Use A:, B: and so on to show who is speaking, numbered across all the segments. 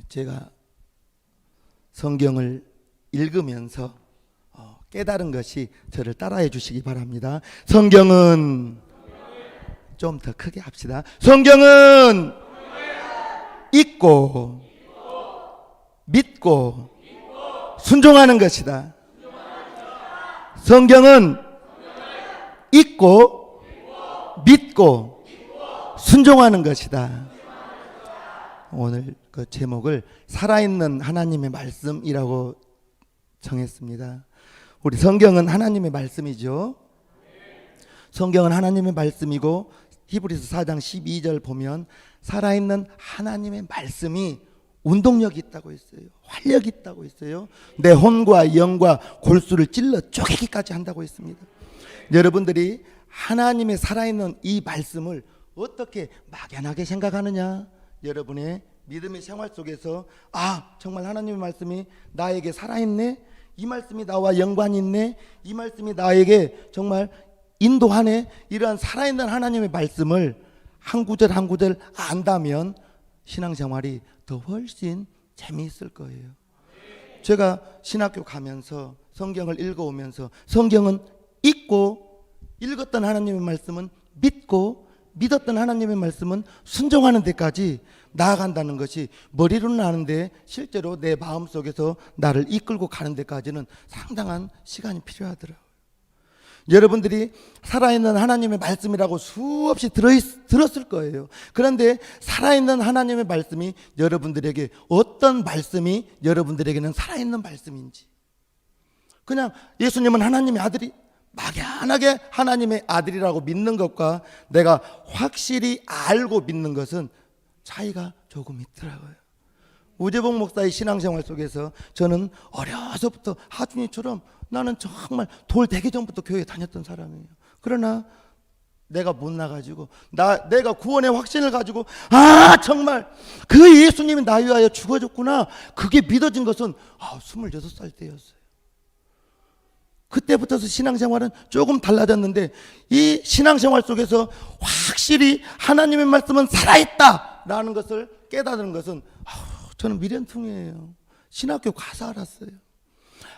A: 제가 성경을 읽으면서 깨달은 것이 저를 따라해 주시기 바랍니다. 성경은 좀 더 크게 합시다. 성경은 읽고 믿고 순종하는 것이다. 성경은 읽고 믿고 순종하는 것이다. 오늘 그 제목을 살아있는 하나님의 말씀이라고 정했습니다. 우리 성경은 하나님의 말씀이죠. 성경은 하나님의 말씀이고 히브리서 4장 12절 보면 살아있는 하나님의 말씀이 운동력이 있다고 했어요. 활력이 있다고 했어요. 내 혼과 영과 골수를 찔러 쪼개기까지 한다고 했습니다. 여러분들이 하나님의 살아있는 이 말씀을 어떻게 막연하게 생각하느냐? 여러분의 믿음의 생활 속에서 정말 하나님의 말씀이 나에게 살아있네? 이 말씀이 나와 연관이 있네? 이 말씀이 나에게 정말 인도하네? 이러한 살아있는 하나님의 말씀을 한 구절 한 구절 안다면 신앙생활이 더 훨씬 재미있을 거예요. 제가 신학교 가면서 성경을 읽어오면서 성경은 읽고 읽었던 하나님의 말씀은 믿고 믿었던 하나님의 말씀은 순종하는 데까지 나아간다는 것이 머리로는 아는데 실제로 내 마음속에서 나를 이끌고 가는 데까지는 상당한 시간이 필요하더라고요. 여러분들이 살아있는 하나님의 말씀이라고 수없이 들었을 거예요. 그런데 살아있는 하나님의 말씀이 여러분들에게 어떤 말씀이 여러분들에게는 살아있는 말씀인지, 그냥 예수님은 하나님의 아들이 막연하게 하나님의 아들이라고 믿는 것과 내가 확실히 알고 믿는 것은 차이가 조금 있더라고요. 우재봉 목사의 신앙생활 속에서 저는 어려서부터 하준이처럼 나는 정말 돌 되기 전부터 교회에 다녔던 사람이에요. 그러나 내가 못 나가지고 내가 구원의 확신을 가지고 정말 그 예수님이 나 위하여 죽어졌구나, 그게 믿어진 것은 26살 때였어요. 그때부터서 신앙생활은 조금 달라졌는데 이 신앙생활 속에서 확실히 하나님의 말씀은 살아있다라는 것을 깨닫는 것은 저는 미련통이에요. 신학교 가서 알았어요.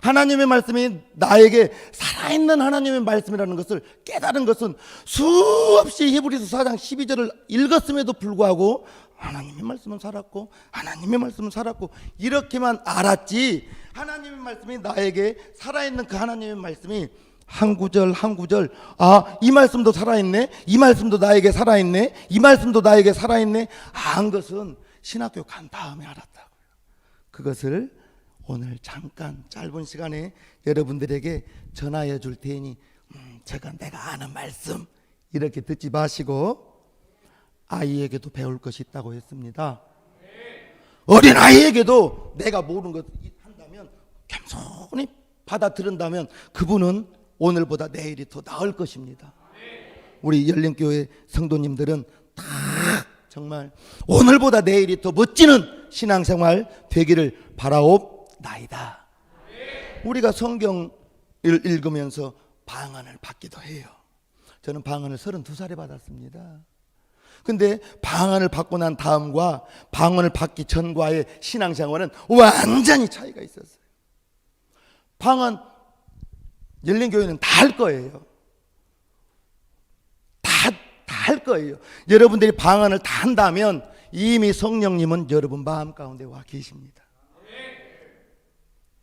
A: 하나님의 말씀이 나에게 살아있는 하나님의 말씀이라는 것을 깨달은 것은 수없이 히브리서 4장 12절을 읽었음에도 불구하고 하나님의 말씀은 살았고 하나님의 말씀은 살았고 이렇게만 알았지, 하나님의 말씀이 나에게 살아있는 그 하나님의 말씀이 한 구절 한 구절 이 말씀도 살아있네, 이 말씀도 나에게 살아있네, 이 말씀도 나에게 살아있네 한 것은 신학교 간 다음에 알았다고요. 그것을 오늘 잠깐 짧은 시간에 여러분들에게 전하여 줄 테니 내가 아는 말씀 이렇게 듣지 마시고 아이에게도 배울 것이 있다고 했습니다. 어린 아이에게도 내가 모르는 것 한다면 겸손히 받아들인다면 그분은 오늘보다 내일이 더 나을 것입니다. 우리 열린교회 성도님들은 다 정말 오늘보다 내일이 더 멋지는 신앙생활 되기를 바라옵나이다. 우리가 성경을 읽으면서 방언을 받기도 해요. 저는 방언을 32살에 받았습니다. 근데 방언을 받고 난 다음과 방언을 받기 전과의 신앙생활은 완전히 차이가 있었어요. 방언 열린교회는 다 할 거예요. 다 할 거예요. 여러분들이 방언을 다 한다면 이미 성령님은 여러분 마음 가운데 와 계십니다.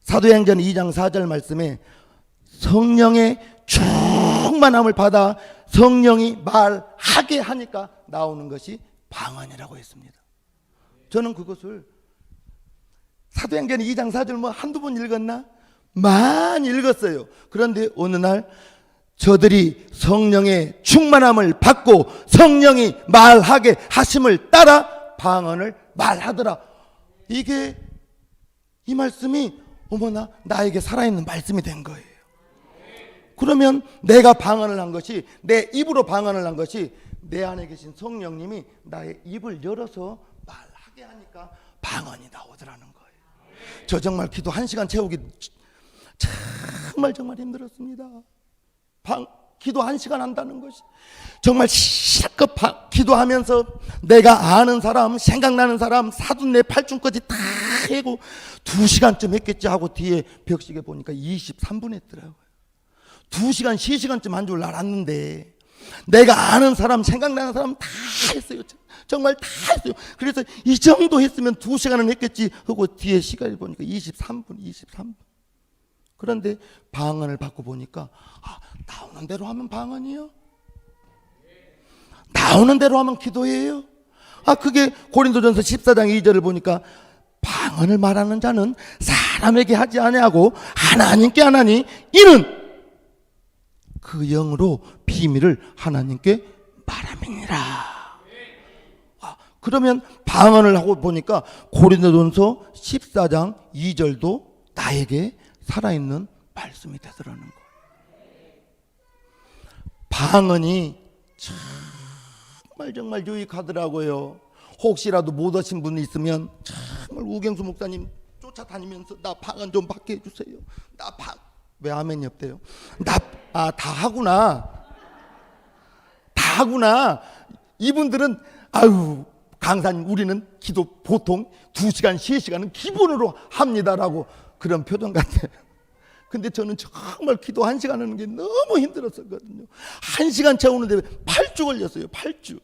A: 사도행전 2장 4절 말씀에 성령의 충만함을 받아 성령이 말하게 하니까 나오는 것이 방언이라고 했습니다. 저는 그것을 사도행전 2장 4절 한두 번 읽었나? 많이 읽었어요. 그런데 어느 날 저들이 성령의 충만함을 받고 성령이 말하게 하심을 따라 방언을 말하더라. 이 말씀이 어머나 나에게 살아있는 말씀이 된 거예요. 그러면 내가 방언을 한 것이, 내 입으로 방언을 한 것이 내 안에 계신 성령님이 나의 입을 열어서 말하게 하니까 방언이 나오더라는 거예요. 저 정말 기도 1시간 채우기 정말 힘들었습니다. 기도 1시간 한다는 것이. 정말 실컷 기도하면서 내가 아는 사람, 생각나는 사람, 사둔내 팔중까지 다 해고 2시간쯤 했겠지 하고 뒤에 벽시계 보니까 23분 했더라고요. 2시간, 3시간쯤 한 줄 알았는데 내가 아는 사람, 생각나는 사람 다 했어요. 정말 다 했어요. 그래서 이 정도 했으면 2시간은 했겠지 하고 뒤에 시간을 보니까 23분. 그런데 방언을 받고 보니까 나오는 대로 하면 방언이요? 나오는 대로 하면 기도예요? 그게 고린도전서 14장 2절을 보니까 방언을 말하는 자는 사람에게 하지 아니하고 하나님께 하나니 이는 그 영으로 비밀을 하나님께 말함이니라. 그러면 방언을 하고 보니까 고린도전서 14장 2절도 나에게 살아있는 말씀이 되더라는 거예요. 방언이 정말 유익하더라고요. 혹시라도 못 오신 분이 있으면 정말 우경수 목사님 쫓아다니면서 나 방언 좀 받게 해주세요. 왜 아멘이 없대요? 다 하구나. 이분들은 강사님 우리는 기도 보통 2시간, 3시간은 기본으로 합니다라고 그런 표정 같아요. 근데 저는 정말 기도 1시간 하는 게 너무 힘들었었거든요. 1시간 채우는데 8주 걸렸어요. 8주.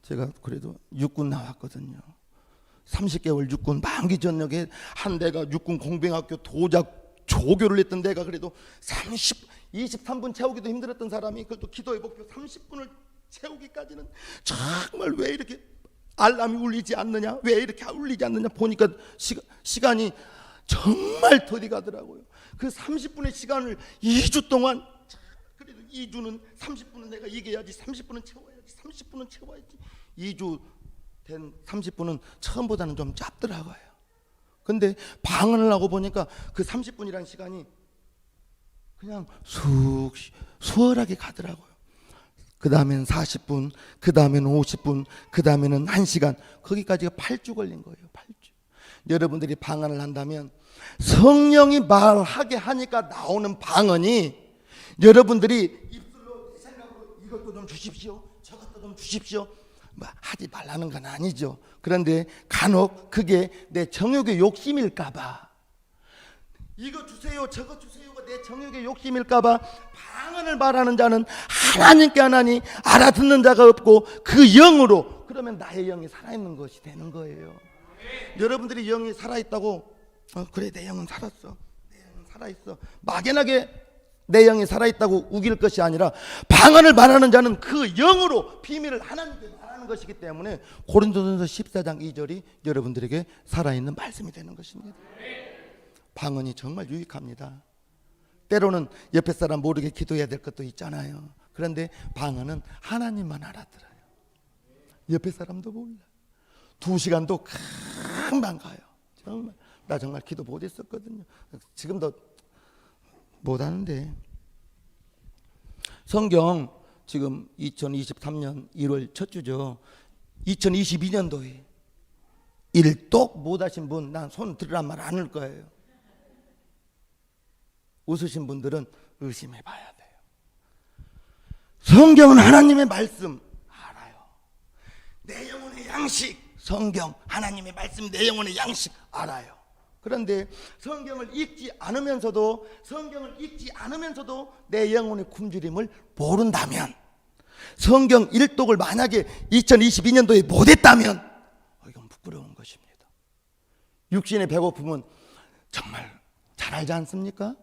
A: 제가 그래도 육군 나왔거든요. 30개월 육군 만기 전역에 한 대가 육군 공병학교 도작 조교를 했던 데가 그래도 23분 채우기도 힘들었던 사람이 그래도 기도의 목표 30분을 채우기까지는 정말 왜 이렇게 알람이 울리지 않느냐, 왜 이렇게 울리지 않느냐 보니까 시간이 정말 더디 가더라고요. 그 30분의 시간을 2주 동안, 그래도 2주는 30분은 내가 이겨야지, 30분은 채워야지 2주 된 30분은 처음보다는 좀 짧더라고요. 근데 방언을 하고 보니까 그 30분이라는 시간이 그냥 수월하게 가더라고요. 그 다음에는 40분, 그 다음에는 50분, 그 다음에는 1시간, 거기까지가 8주 걸린 거예요. 8주. 여러분들이 방언을 한다면 성령이 말하게 하니까 나오는 방언이 여러분들이 입술로 내 생각으로 이것도 좀 주십시오, 저것도 좀 주십시오 하지 말라는 건 아니죠. 그런데 간혹 그게 내 정욕의 욕심일까봐, 이거 주세요 저거 주세요가 내 정욕의 욕심일까봐 방언을 말하는 자는 하나님께 하나니 알아듣는 자가 없고 그 영으로, 그러면 나의 영이 살아있는 것이 되는 거예요. 여러분들이 영이 살아있다고 그래 내 영은 살았어, 내 영은 살아있어 막연하게 내 영이 살아있다고 우길 것이 아니라 방언을 말하는 자는 그 영으로 비밀을 하나님께 말하는 것이기 때문에 고린도전서 14장 2절이 여러분들에게 살아있는 말씀이 되는 것입니다. 방언이 정말 유익합니다. 때로는 옆에 사람 모르게 기도해야 될 것도 있잖아요. 그런데 방언은 하나님만 알아들어요. 옆에 사람도 몰라. 2시간도 금방 가요. 정말 나 정말 기도 못했었거든요. 지금도 못하는데. 성경 지금 2023년 1월 첫 주죠. 2022년도에 1똑 못하신 분 난 손 들으란 말 안 할 거예요. 웃으신 분들은 의심해 봐야 돼요. 성경은 하나님의 말씀 알아요. 내 영혼의 양식, 성경 하나님의 말씀 내 영혼의 양식 알아요. 그런데 성경을 읽지 않으면서도 내 영혼의 굶주림을 모른다면, 성경 1독을 만약에 2022년도에 못했다면 이건 부끄러운 것입니다. 육신의 배고픔은 정말 잘 알지 않습니까?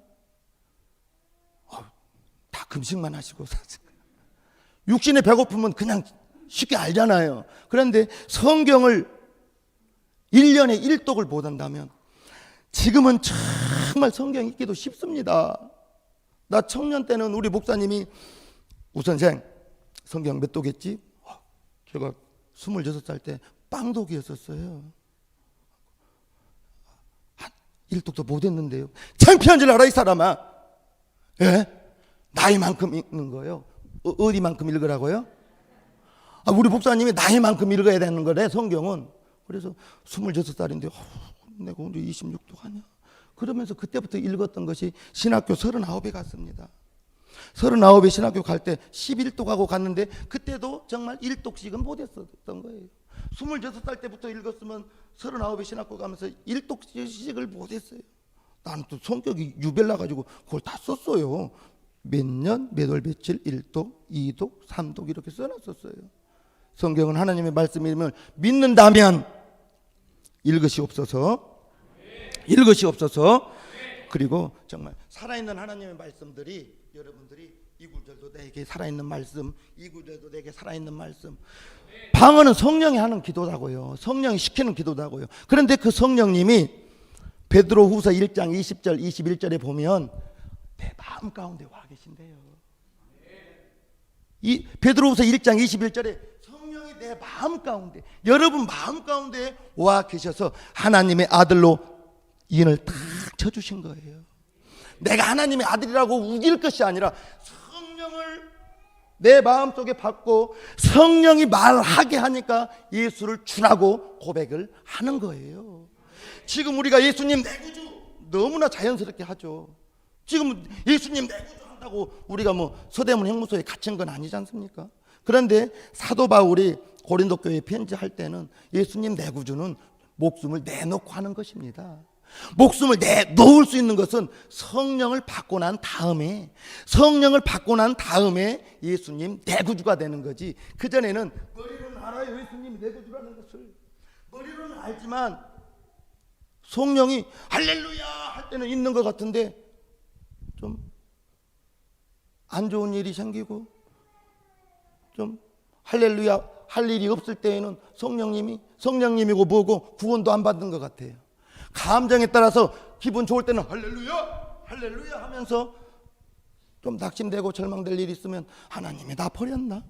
A: 다 금식만 하시고 사세요. 육신의 배고픔은 그냥 쉽게 알잖아요. 그런데 성경을 1년에 1독을 못한다면 지금은 정말 성경 읽기도 쉽습니다. 나 청년 때는 우리 목사님이 우선생 성경 몇 독했지? 제가 26살 때 빵독이었었어요. 한 1독도 못했는데요. 창피한 줄 알아 이 사람아. 예? 나이만큼 읽는 거예요. 어디만큼 읽으라고요? 우리 목사님이 나이만큼 읽어야 되는 거래 성경은. 그래서 26살인데 내가 언제 26도 하냐? 그러면서 그때부터 읽었던 것이 신학교 39에 갔습니다. 39에 신학교 갈 때 11독 하고 갔는데 그때도 정말 1독씩은 못했었던 거예요. 26살 때부터 읽었으면 39에 신학교 가면서 1독씩을 못했어요. 나는 또 성격이 유별나가지고 그걸 다 썼어요. 몇 년, 몇 월, 며칠 1독, 2독, 3독 이렇게 써놨었어요. 성경은 하나님의 말씀임을 믿는다면 읽으시옵소서. 그리고 정말 살아있는 하나님의 말씀들이 여러분들이 이 구절도 내게 살아있는 말씀, 이 구절도 내게 살아있는 말씀. 방언은 성령이 하는 기도라고요. 성령이 시키는 기도라고요. 그런데 그 성령님이 베드로후서 1장 20절 21절에 보면 내 마음 가운데 와 계신대요. 이 베드로후서 1장 21절에 성령이 내 마음 가운데, 여러분 마음 가운데 와 계셔서 하나님의 아들로 인을 탁 쳐주신 거예요. 내가 하나님의 아들이라고 우길 것이 아니라 성령을 내 마음속에 받고 성령이 말하게 하니까 예수를 주라고 고백을 하는 거예요. 지금 우리가 예수님 내 구주 너무나 자연스럽게 하죠. 지금 예수님 내 구주 한다고 우리가 뭐 서대문 형무소에 갇힌 건 아니지 않습니까? 그런데 사도 바울이 고린도 교회에 편지할 때는 예수님 내 구주는 목숨을 내놓고 하는 것입니다. 목숨을 내놓을 수 있는 것은 성령을 받고 난 다음에 예수님 내 구주가 되는 거지. 그전에는 머리로는 알아요. 예수님이 내 구주라는 것을 머리로는 알지만 성령이 할렐루야 할 때는 있는 것 같은데 좀 안 좋은 일이 생기고 좀 할렐루야 할 일이 없을 때에는 성령님이고 뭐고 구원도 안 받는 것 같아요. 감정에 따라서 기분 좋을 때는 할렐루야 할렐루야 하면서 좀 낙심되고 절망될 일이 있으면 하나님이 나 버렸나?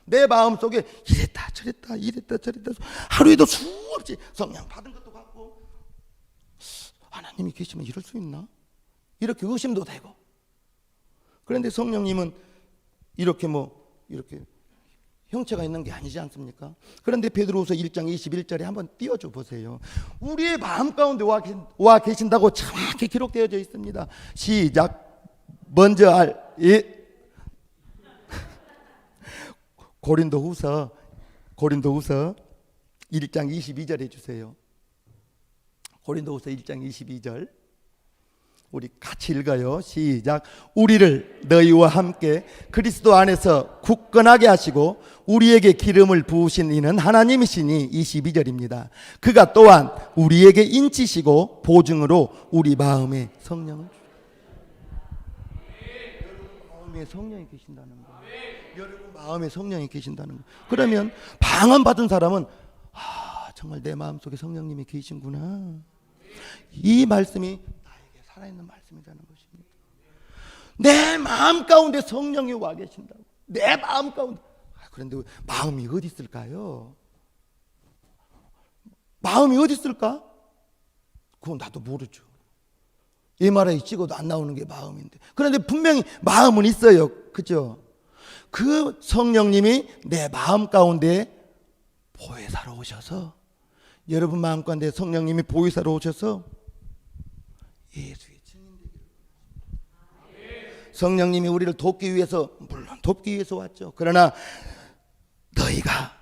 A: 내 마음속에 이랬다 저랬다 하루에도 수없이 성령 받은 것도 같고 하나님이 계시면 이럴 수 있나? 이렇게 의심도 되고. 그런데 성령님은 이렇게 형체가 있는 게 아니지 않습니까? 그런데 베드로후서 1장 21절에 한번 띄워줘 보세요. 우리의 마음 가운데 와 계신다고 정확히 기록되어져 있습니다. 시작. 먼저 고린도후서 1장 22절 해주세요. 고린도후서 1장 22절 우리 같이 읽어요. 시작. 우리를 너희와 함께 그리스도 안에서 굳건하게 하시고 우리에게 기름을 부으신 이는 하나님이시니 22절입니다. 그가 또한 우리에게 인치시고 보증으로 우리 마음에 성령을 마음에 성령이 계신다는 거. 여러분 마음에 성령이 계신다는 거. 그러면 방언 받은 사람은 정말 내 마음속에 성령님이 계신구나. 이 말씀이 살아있는 말씀이라는 것입니다. 내 마음 가운데 성령이 와 계신다고. 내 마음 가운데. 그런데 마음이 어디 있을까요? 마음이 어디 있을까? 그건 나도 모르죠. MRI 찍어도 안 나오는 게 마음인데. 그런데 분명히 마음은 있어요. 그죠? 그 성령님이 내 마음 가운데 보혜사로 오셔서, 여러분 마음 가운데 성령님이 보혜사로 오셔서 예수의 증인되기를. 성령님이 우리를 돕기 위해서, 물론 돕기 위해서 왔죠. 그러나 너희가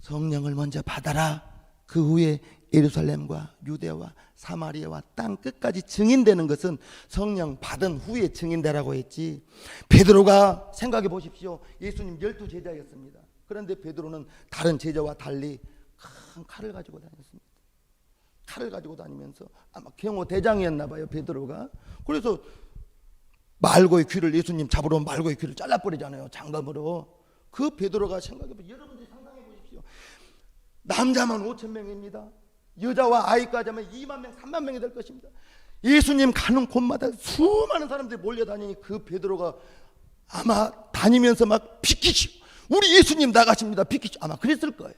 A: 성령을 먼저 받아라. 그 후에 예루살렘과 유대와 사마리아와 땅 끝까지 증인되는 것은 성령 받은 후에 증인되라고 했지. 베드로가 생각해 보십시오. 예수님 12제자였습니다. 그런데 베드로는 다른 제자와 달리 큰 칼을 가지고 다녔습니다. 칼을 가지고 다니면서 아마 경호대장이었나 봐요, 베드로가. 그래서 말고의 귀를, 예수님 잡으러 온 말고의 귀를 잘라버리잖아요, 장갑으로. 그 베드로가 생각해보세요. 여러분들이 상상해 보십시오. 남자만 5,000명입니다. 여자와 아이까지 하면 2만 명, 3만 명이 될 것입니다. 예수님 가는 곳마다 수많은 사람들이 몰려다니니 그 베드로가 아마 다니면서 막 비키시오. 우리 예수님 나가십니다. 비키시오. 아마 그랬을 거예요.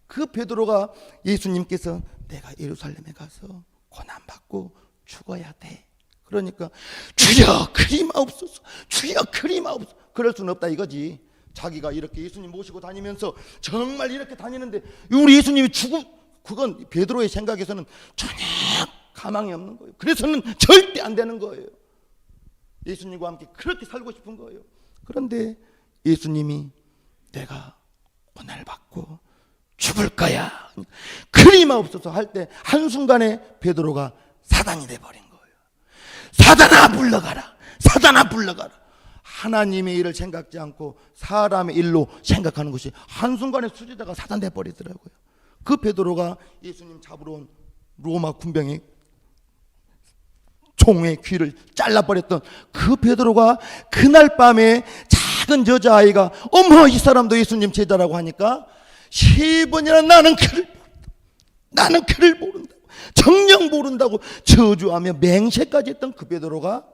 A: 그 베드로가 예수님께서 내가 예루살렘에 가서 고난받고 죽어야 돼. 그러니까 주여 그리마옵소서, 주여 그리마옵소서. 그럴 수는 없다 이거지. 자기가 이렇게 예수님 모시고 다니면서 정말 이렇게 다니는데 우리 예수님이 그건 베드로의 생각에서는 전혀 가망이 없는 거예요. 그래서는 절대 안 되는 거예요. 예수님과 함께 그렇게 살고 싶은 거예요. 그런데 예수님이 내가 고난을 받고 죽을 거야, 그림없어서 할 때 한순간에 베드로가 사단이 돼버린 거예요. 사단아 물러가라, 사단아 물러가라. 하나님의 일을 생각지 않고 사람의 일로 생각하는 것이 한순간에 수제자가 사단 돼버리더라고요. 그 베드로가 예수님 잡으러 온 로마 군병의 총의 귀를 잘라버렸던 그 베드로가 그날 밤에 작은 여자아이가 어머 이 사람도 예수님 제자라고 하니까 3번이나 나는 그를 모른다고, 정녕 모른다고 저주하며 맹세까지 했던 그 베드로가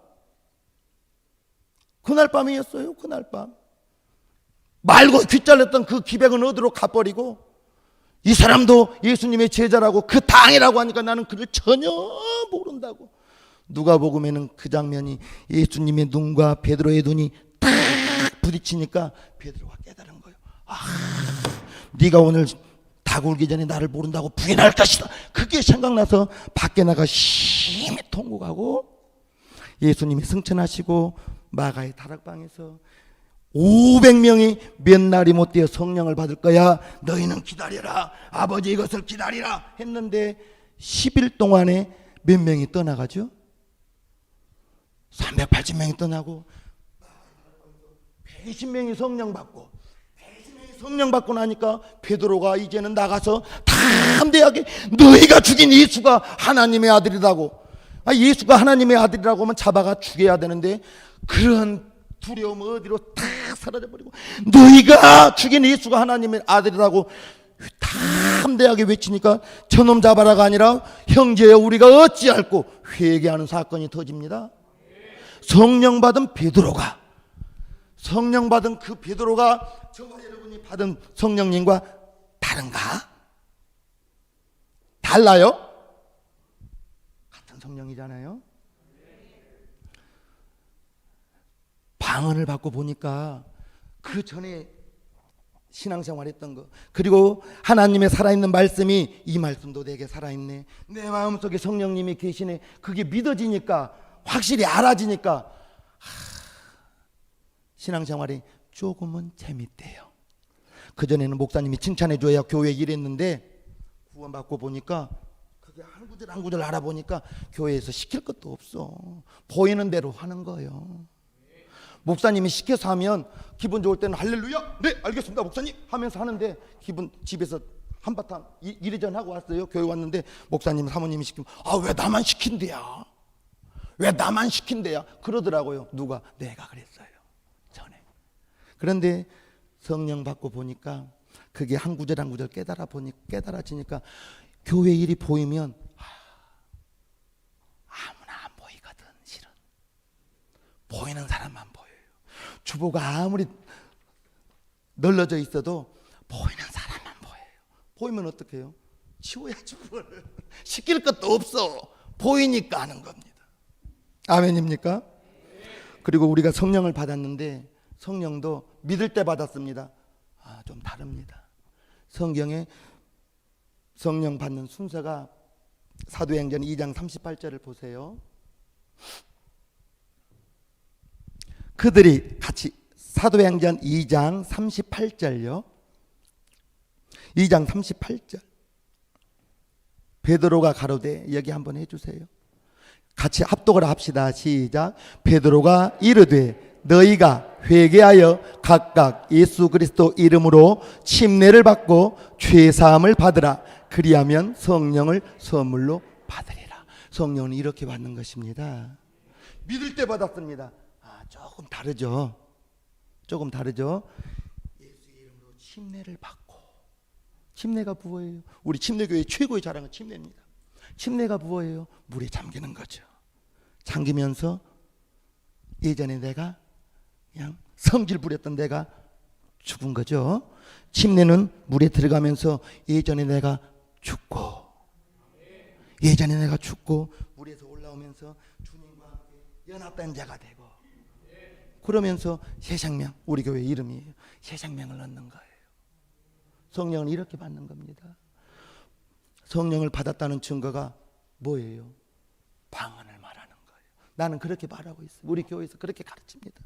A: 그날 밤이었어요. 그날 밤 말고 귀 잘렸던 그 기백은 어디로 가버리고 이 사람도 예수님의 제자라고 그 당이라고 하니까 나는 그를 전혀 모른다고. 누가복음에는 그 장면이 예수님의 눈과 베드로의 눈이 딱 부딪히니까 베드로가 깨달은 거예요. 네가 오늘 닭 울기 전에 나를 모른다고 부인할 것이다. 그게 생각나서 밖에 나가 심히 통곡하고 예수님이 승천하시고 마가의 다락방에서 500명이 몇 날이 못 되어 성령을 받을 거야, 너희는 기다려라, 아버지 이것을 기다리라 했는데 10일 동안에 몇 명이 떠나가죠? 380명이 떠나고 120명이 성령 받고, 120명이 성령 받고 나니까 베드로가 이제는 나가서 담대하게 너희가 죽인 예수가 하나님의 아들이라고, 예수가 하나님의 아들이라고 하면 잡아가 죽여야 되는데 그런 두려움 어디로 다 사라져버리고 너희가 죽인 예수가 하나님의 아들이라고 담대하게 외치니까 저놈 잡아라가 아니라 형제여 우리가 어찌할꼬 회개하는 사건이 터집니다. 성령 받은 베드로가, 성령 받은 그 베드로가 저와 여러분이 받은 성령님과 다른가? 달라요? 같은 성령이잖아요. 방언을 받고 보니까 그 전에 신앙생활 했던 거, 그리고 하나님의 살아있는 말씀이 이 말씀도 내게 살아있네, 내 마음속에 성령님이 계시네, 그게 믿어지니까 확실히 알아지니까 신앙생활이 조금은 재밌대요. 그전에는 목사님이 칭찬해줘야 교회 일했는데 구원받고 보니까 그게 한 구절 한 구절 알아보니까 교회에서 시킬 것도 없어. 보이는 대로 하는 거예요. 목사님이 시켜서 하면 기분 좋을 때는 할렐루야, 네 알겠습니다 목사님 하면서 하는데 기분 집에서 한바탕 이래전 하고 왔어요. 교회 왔는데 목사님 사모님이 시키면 왜 나만 시킨대야, 왜 나만 시킨대야 그러더라고요. 누가? 내가 그랬어요 전에. 그런데 성령 받고 보니까 그게 한 구절 한 구절 깨달아지니까 교회 일이 보이면 아무나 안 보이거든. 실은 보이는 사람만 보여요. 주보가 아무리 널려져 있어도 보이는 사람만 보여요. 보이면 어떻게 해요? 치워야지 뭘. 시킬 것도 없어. 보이니까 하는 겁니다. 아멘입니까? 그리고 우리가 성령을 받았는데 성령도 믿을 때 받았습니다. 좀 다릅니다. 성경에 성령 받는 순서가 사도행전 2장 38절을 보세요. 그들이 같이 사도행전 2장 38절요. 2장 38절. 베드로가 가로되, 여기 한번 해주세요. 같이 합독을 합시다. 시작. 베드로가 이르되 너희가 회개하여 각각 예수 그리스도 이름으로 침례를 받고 죄사함을 받으라. 그리하면 성령을 선물로 받으리라. 성령은 이렇게 받는 것입니다. 믿을 때 받았습니다. 조금 다르죠. 조금 다르죠. 예수 이름으로 침례를 받고, 침례가 무엇이에요? 우리 침례교회 최고의 자랑은 침례입니다. 침례가 무엇이에요? 물에 잠기는 거죠. 잠기면서 예전에 내가 그냥 성질 부렸던 내가 죽은 거죠. 침례는 물에 들어가면서 예전에 내가 죽고, 예전에 내가 죽고 물에서 올라오면서 주님과 함께 연합된 자가 되고, 그러면서 새 생명, 우리 교회 이름이에요. 새 생명을 얻는 거예요. 성령을 이렇게 받는 겁니다. 성령을 받았다는 증거가 뭐예요? 방언을 말하는 거예요. 나는 그렇게 말하고 있어요. 우리 교회에서 그렇게 가르칩니다.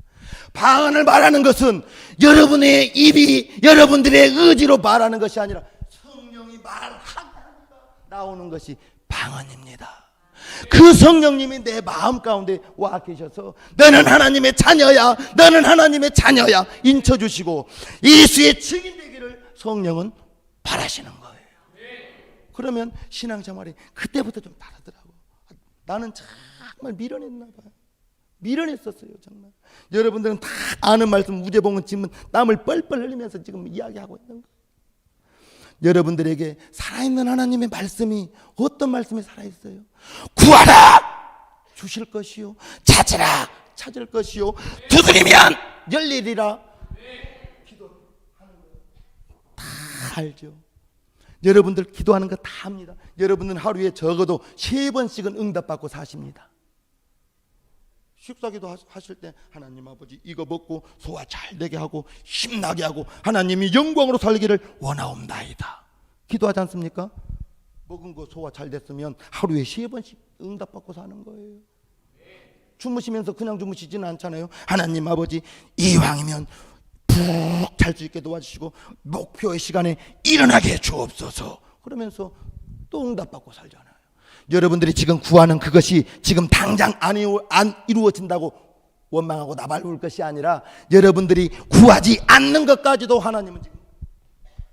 A: 방언을 말하는 것은 여러분의 입이 여러분들의 의지로 말하는 것이 아니라 성령이 말하니까 나오는 것이 방언입니다. 그 성령님이 내 마음 가운데 와 계셔서 너는 하나님의 자녀야, 너는 하나님의 자녀야 인쳐주시고 예수의 증인 되기를 성령은 바라시는 거예요. 그러면 신앙생활이 그때부터 좀 다르더라고. 나는 정말 미련했나 봐요. 미련했었어요 정말. 여러분들은 다 아는 말씀, 우재봉은 지금 땀을 뻘뻘 흘리면서 지금 이야기하고 있는 거예요. 여러분들에게 살아있는 하나님의 말씀이 어떤 말씀이 살아있어요? 구하라 주실 것이요, 찾으라 찾을 것이요, 두드리면 열리리라. 기도하는 거 다 알죠. 여러분들 기도하는 거 다 합니다. 여러분은 하루에 적어도 3번씩은 응답받고 사십니다. 식사기도 하실 때 하나님 아버지 이거 먹고 소화 잘 되게 하고 힘나게 하고 하나님이 영광으로 살기를 원하옵나이다. 기도하지 않습니까? 먹은 거 소화 잘 됐으면 하루에 3번씩 응답받고 사는 거예요. 주무시면서 그냥 주무시지는 않잖아요. 하나님 아버지 이왕이면 푹 잘 수 있게 도와주시고 목표의 시간에 일어나게 주옵소서 그러면서 또 응답받고 살잖아요. 여러분들이 지금 구하는 그것이 지금 당장 안 이루어진다고 원망하고 나발울 것이 아니라 여러분들이 구하지 않는 것까지도 하나님은 지금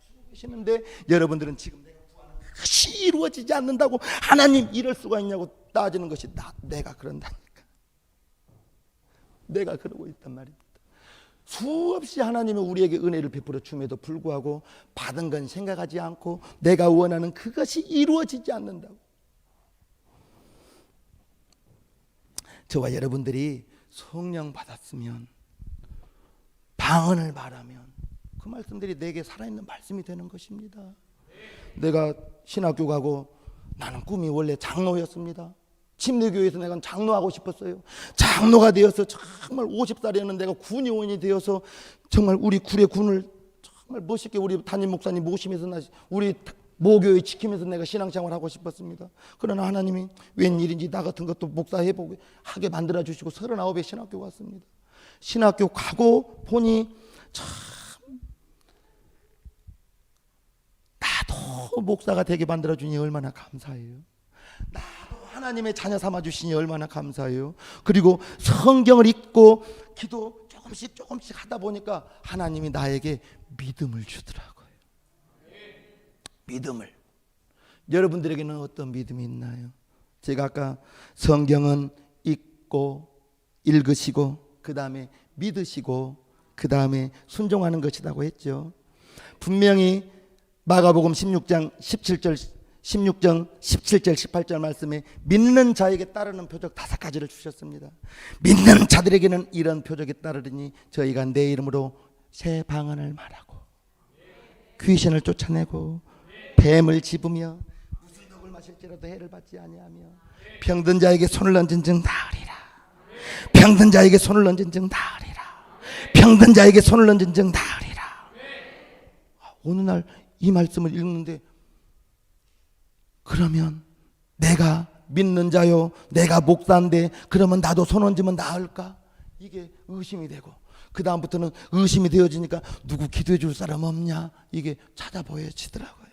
A: 주고 계시는데 여러분들은 지금 내가 구하는 그것이 이루어지지 않는다고 하나님 이럴 수가 있냐고 따지는 것이 내가 그런다니까. 내가 그러고 있단 말입니다. 수없이 하나님이 우리에게 은혜를 베풀어 줌에도 불구하고 받은 건 생각하지 않고 내가 원하는 그것이 이루어지지 않는다고. 저와 여러분들이 성령 받았으면 방언을 말하면 그 말씀들이 내게 살아있는 말씀이 되는 것입니다. 내가 신학교 가고 나는 꿈이 원래 장로였습니다. 침례교회에서 내가 장로하고 싶었어요. 장로가 되어서 정말 50살이었는 내가 군의원이 되어서 정말 우리 굴의 군을 정말 멋있게 우리 담임 목사님 모시면서 우리 모교회 지키면서 내가 신앙생활 하고 싶었습니다. 그러나 하나님이 웬일인지 나 같은 것도 목사해보게 하게 만들어주시고 39에 신학교 갔습니다. 신학교 가고 보니 참 나도 목사가 되게 만들어주니 얼마나 감사해요. 나도 하나님의 자녀 삼아주시니 얼마나 감사해요. 그리고 성경을 읽고 기도 조금씩 하다 보니까 하나님이 나에게 믿음을 주더라고요. 믿음을. 여러분들에게는 어떤 믿음이 있나요? 제가 아까 성경은 읽고 읽으시고 그 다음에 믿으시고 그 다음에 순종하는 것이라고 했죠. 분명히 마가복음 16장 17절 18절 말씀에 믿는 자에게 따르는 표적 5가지를 주셨습니다. 믿는 자들에게는 이런 표적이 따르리니 저희가 내 이름으로 새 방언을 말하고 귀신을 쫓아내고 뱀을 집으며 무슨 독을 마실지라도 해를 받지 아니하며 병든 자에게 손을 얹은 즉 나으리라. 병든 자에게 손을 얹은 즉 나으리라. 병든 자에게 손을 얹은 즉 나으리라. 어느 날 이 말씀을 읽는데 그러면 내가 믿는 자요, 내가 목사인데 그러면 나도 손 얹으면 나을까? 이게 의심이 되고 그 다음부터는 의심이 되어지니까 누구 기도해 줄 사람 없냐? 이게 찾아보여지더라고요.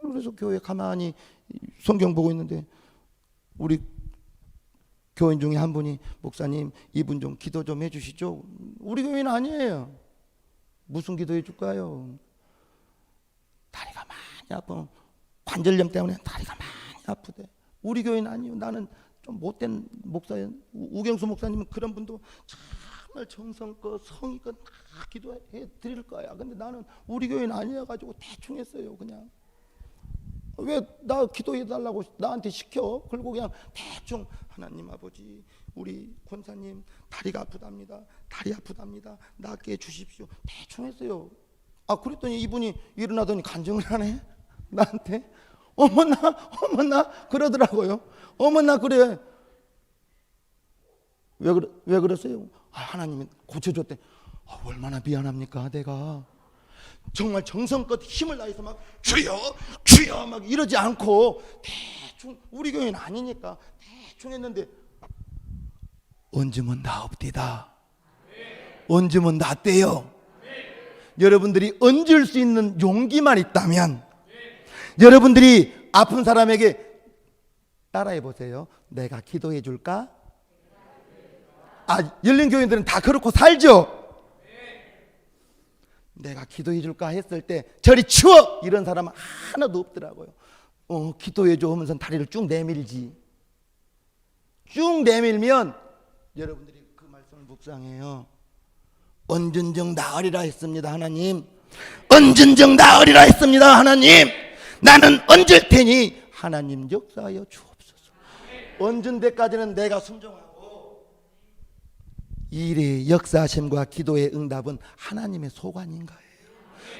A: 그래서 교회 가만히 성경 보고 있는데 우리 교인 중에 한 분이 목사님 이분 좀 기도 좀 해주시죠. 우리 교인 아니에요. 무슨 기도해 줄까요? 다리가 많이 아픈 관절염 때문에 다리가 많이 아프대. 우리 교인 아니요. 나는 좀 못된 목사예요. 우경수 목사님은 그런 분도 정말 정성껏 성의껏 다 기도해 드릴 거야. 근데 나는 우리 교인 아니어가지고 대충 했어요. 그냥 왜 나 기도해 달라고 나한테 시켜? 그리고 그냥 대충 하나님 아버지 우리 권사님 다리가 아프답니다. 다리 아프답니다. 낫게 해주십시오. 대충 했어요. 그랬더니 이분이 일어나더니 간증을 하네 나한테. 어머나 그러더라고요. 어머나 그래. 왜 그랬어요? 하나님이 고쳐줬대. 얼마나 미안합니까 내가. 정말 정성껏 힘을 다해서 막 주여 막 이러지 않고 대충 우리 교회는 아니니까 대충 했는데 얹으면 나옵디다. 얹으면 낫대요. 여러분들이 얹을 수 있는 용기만 있다면, 여러분들이 아픈 사람에게 따라해 보세요. 내가 기도해 줄까? 열린 교인들은 다 그렇고 살죠. 내가 기도해 줄까 했을 때 저리 치워! 이런 사람은 하나도 없더라고요. 기도해 줘 하면서 다리를 쭉 내밀지. 쭉 내밀면 여러분들이 그 말씀을 묵상해요. 언전정 나으리라 했습니다 하나님. 언전정 나으리라 했습니다 하나님. 나는 얹을 테니 하나님 역사하여 주옵소서. 얹은 데까지는 내가 순종하고, 일의 역사하심과 기도의 응답은 하나님의 소관인 거예요.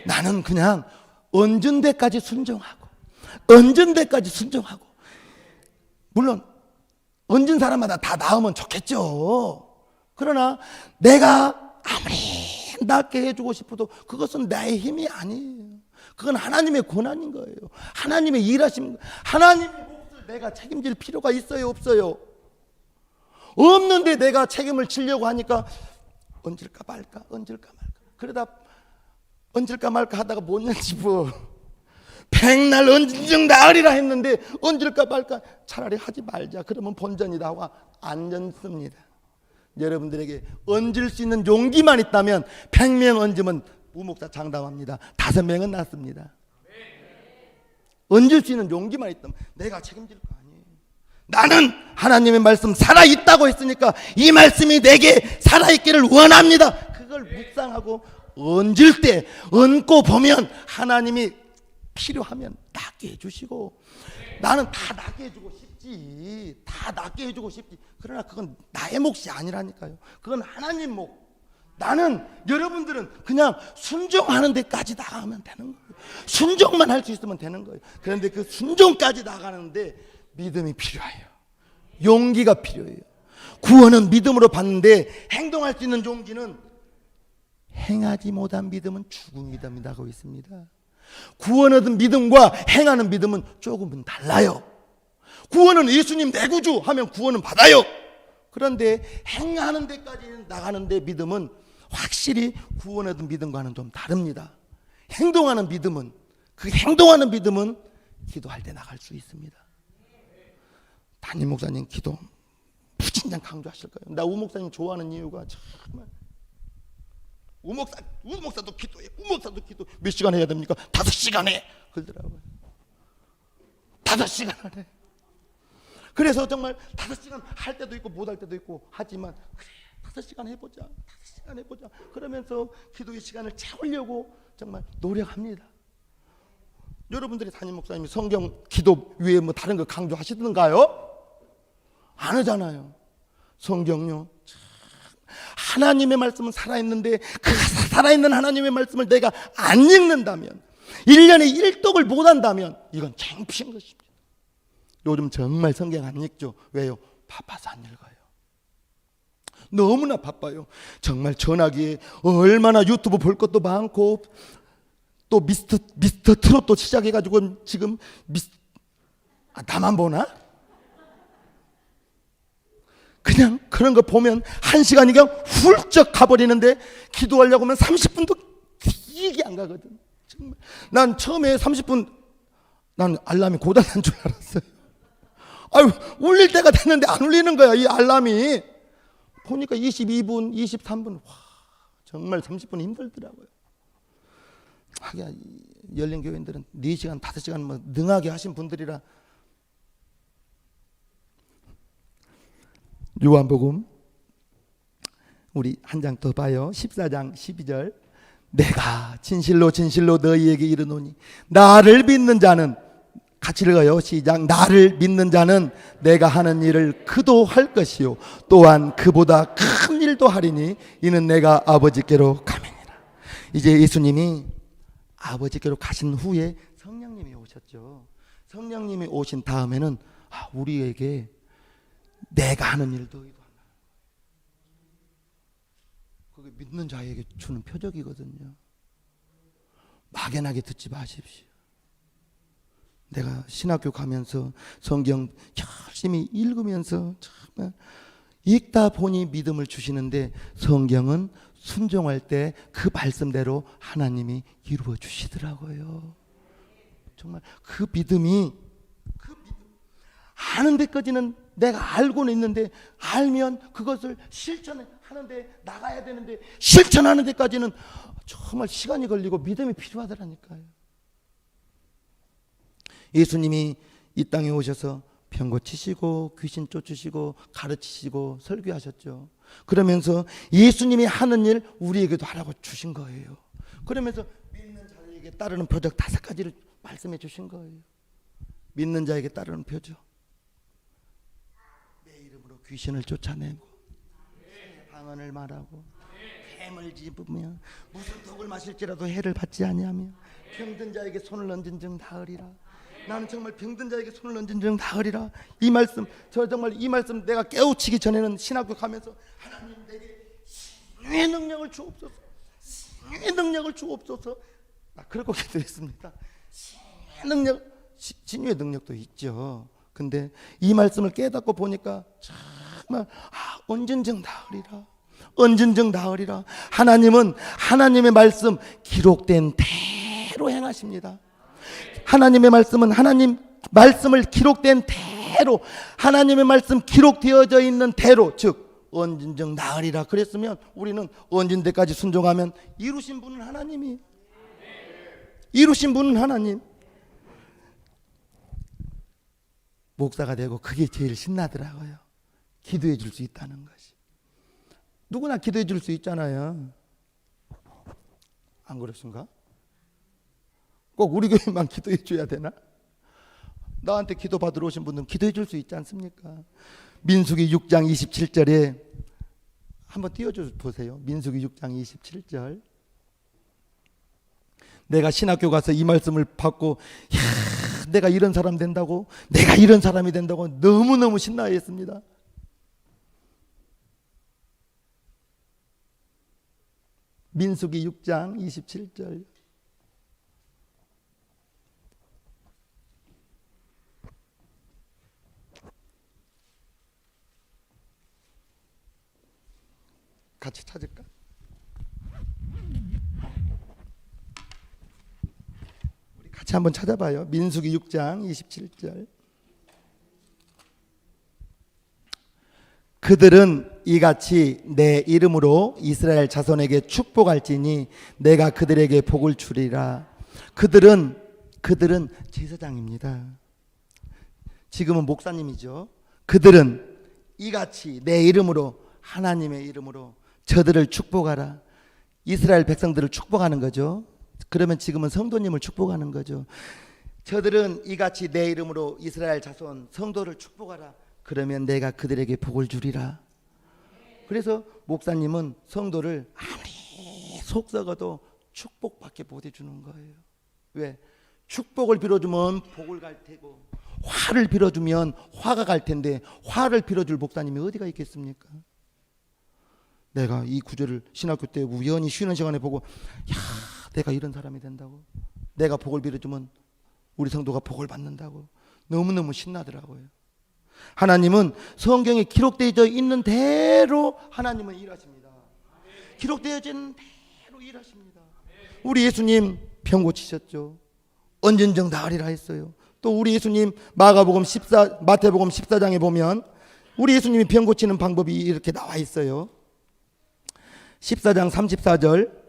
A: 나는 그냥 얹은 데까지 순종하고, 얹은 데까지 순종하고. 물론 얹은 사람마다 다 나으면 좋겠죠. 그러나 내가 아무리 낫게 해주고 싶어도 그것은 나의 힘이 아니에요. 그건 하나님의 권한인 거예요. 하나님의 일하심, 하나님의 몫을 내가 책임질 필요가 있어요, 없어요? 없는데 내가 책임을 지려고 하니까 얹을까 말까, 얹을까 말까. 그러다 얹을까 말까 하다가 못 얹고 백날 얹은 나으리라 했는데 얹을까 말까, 차라리 하지 말자. 그러면 본전이다 하고 안 얹습니다. 여러분들에게 얹을 수 있는 용기만 있다면 100명 얹으면 우목사 장담합니다. 5명은 낫습니다. 얹을 수 있는 용기만 있다면 내가 책임질 거 아니에요. 나는 하나님의 말씀 살아있다고 했으니까 이 말씀이 내게 살아있기를 원합니다. 그걸 묵상하고 얹을 때 얹고 보면 하나님이 필요하면 낫게 해주시고, 나는 다 낫게 해주고 싶지, 다 낫게 해주고 싶지. 그러나 그건 나의 몫이 아니라니까요. 그건 하나님 몫. 나는, 여러분들은 그냥 순종하는 데까지 나가면 되는 거예요. 순종만 할 수 있으면 되는 거예요. 그런데 그 순종까지 나가는데 믿음이 필요해요. 용기가 필요해요. 구원은 믿음으로 받는데 행동할 수 있는 용기는 행하지 못한 믿음은 죽은 믿음이라고 있습니다. 구원 얻은 믿음과 행하는 믿음은 조금은 달라요. 구원은 예수님 내 구주 하면 구원은 받아요. 그런데 행하는 데까지 나가는데 믿음은 확실히 구원 얻은 믿음과는 좀 다릅니다. 행동하는 믿음은, 그 행동하는 믿음은 기도할 때 나갈 수 있습니다. 담임 목사님 기도 무진장 강조하실 거예요. 나 우 목사님 좋아하는 이유가 정말, 우 목사도 기도해. 우 목사도 기도. 몇 시간 해야 됩니까? 5시간 해. 그러더라고요. 5시간 하네. 그래서 정말 5시간 할 때도 있고 못 할 때도 있고 하지만, 그래 5시간 해보자, 5시간 해보자 그러면서 기도의 시간을 채우려고 정말 노력합니다. 여러분들이 담임 목사님이 성경 기도 외에 뭐 다른 거 강조하시던가요? 안 하잖아요. 성경요, 하나님의 말씀은 살아있는데 그 살아있는 하나님의 말씀을 내가 안 읽는다면, 1년에 1독을 못 한다면 이건 창피한 것입니다. 요즘 정말 성경 안 읽죠. 왜요? 바빠서 안 읽어요. 너무나 바빠요. 정말 전화기에 얼마나 유튜브 볼 것도 많고, 또 미스터 트롯도 시작해가지고 지금 나만 보나? 그냥 그런 거 보면 1시간이 그냥 훌쩍 가버리는데 기도하려고 하면 30분도 길게 안 가거든. 정말. 난 처음에 30분 난 알람이 고장난 줄 알았어요. 아유, 울릴 때가 됐는데 안 울리는 거야, 이 알람이. 보니까 22분, 23분. 와, 정말 30분 힘들더라고요. 하기야 열린 교인들은 4시간, 5시간 뭐 능하게 하신 분들이라. 요한복음 우리 한 장 더 봐요. 14장 12절. 내가 진실로 진실로 너희에게 이르노니 나를 믿는 자는, 같이 읽어요. 시작. 나를 믿는 자는 내가 하는 일을 그도 할 것이요 또한 그보다 큰 일도 하리니 이는 내가 아버지께로 가매니라. 이제 예수님이 아버지께로 가신 후에 성령님이 오셨죠. 성령님이 오신 다음에는 우리에게 내가 하는 일도 한다. 그게 믿는 자에게 주는 표적이거든요. 막연하게 듣지 마십시오. 내가 신학교 가면서 성경 열심히 읽으면서 정말 읽다 보니 믿음을 주시는데, 성경은 순종할 때 그 말씀대로 하나님이 이루어 주시더라고요. 정말 그 믿음이, 아는 데까지는 내가 알고는 있는데, 알면 그것을 실천하는데 나가야 되는데, 실천하는 데까지는 정말 시간이 걸리고 믿음이 필요하더라니까요. 예수님이 이 땅에 오셔서 병 고치시고 귀신 쫓으시고 가르치시고 설교하셨죠. 그러면서 예수님이 하는 일 우리에게도 하라고 주신 거예요. 그러면서 믿는 자에게 따르는 표적 5가지를 말씀해 주신 거예요. 믿는 자에게 따르는 표적, 내 이름으로 귀신을 쫓아내고 방언을 말하고 뱀을 집으며 무슨 독을 마실지라도 해를 받지 아니하며 병든 자에게 손을 얹은 즉 나으리라. 나는 정말 병든 자에게 손을 얹은 즉 나으리라. 이 말씀, 저 정말 이 말씀 내가 깨우치기 전에는 신학교 가면서 하나님 내게 신유의 능력을 주옵소서, 신유의 능력을 주옵소서, 그렇게 기도했습니다. 신유의 능력도 있죠. 근데 이 말씀을 깨닫고 보니까 정말 언젠적 나으리라, 언젠적 나으리라. 하나님은 하나님의 말씀 기록된 대로 행하십니다. 하나님의 말씀은 하나님 말씀을 기록된 대로, 하나님의 말씀 기록되어져 있는 대로, 즉 언젠적 나으리라 그랬으면 우리는 언젠 때까지 순종하면 이루신 분은 하나님이, 이루신 분은 하나님. 목사가 되고 그게 제일 신나더라고요. 기도해 줄 수 있다는 것이. 누구나 기도해 줄 수 있잖아요. 안 그렇습니까? 꼭 우리 교회만 기도해 줘야 되나? 나한테 기도 받으러 오신 분들은 기도해 줄 수 있지 않습니까? 민수기 6장 27절에 한번 띄워줘 보세요. 민수기 6장 27절. 내가 신학교 가서 이 말씀을 받고, 내가 이런 사람 된다고, 내가 이런 사람이 된다고 너무너무 신나했습니다. 민수기 6장 27절. 같이 찾을까? 우리 같이 한번 찾아봐요. 민수기 6장 27절. 그들은 이같이 내 이름으로 이스라엘 자손에게 축복할지니 내가 그들에게 복을 주리라. 그들은 제사장입니다. 지금은 목사님이죠. 그들은 이같이 내 이름으로, 하나님의 이름으로 저들을 축복하라. 이스라엘 백성들을 축복하는 거죠. 그러면 지금은 성도님을 축복하는 거죠. 저들은 이같이 내 이름으로 이스라엘 자손 성도를 축복하라. 그러면 내가 그들에게 복을 주리라. 그래서 목사님은 성도를 아무리 속 썩어도 축복밖에 못 해주는 거예요. 왜? 축복을 빌어주면 복을 갈 테고, 화를 빌어주면 화가 갈 텐데, 화를 빌어줄 목사님이 어디가 있겠습니까? 내가 이 구절을 신학교 때 우연히 쉬는 시간에 보고, 내가 이런 사람이 된다고, 내가 복을 빌어주면 우리 성도가 복을 받는다고 너무너무 신나더라고요. 하나님은 성경에 기록되어 있는 대로 하나님은 일하십니다. 기록되어져 있는 대로 일하십니다. 우리 예수님 병 고치셨죠. 언젠적 나으리라 했어요. 또 우리 예수님 마태복음 14장에 보면 우리 예수님이 병 고치는 방법이 이렇게 나와 있어요. 14장 34절.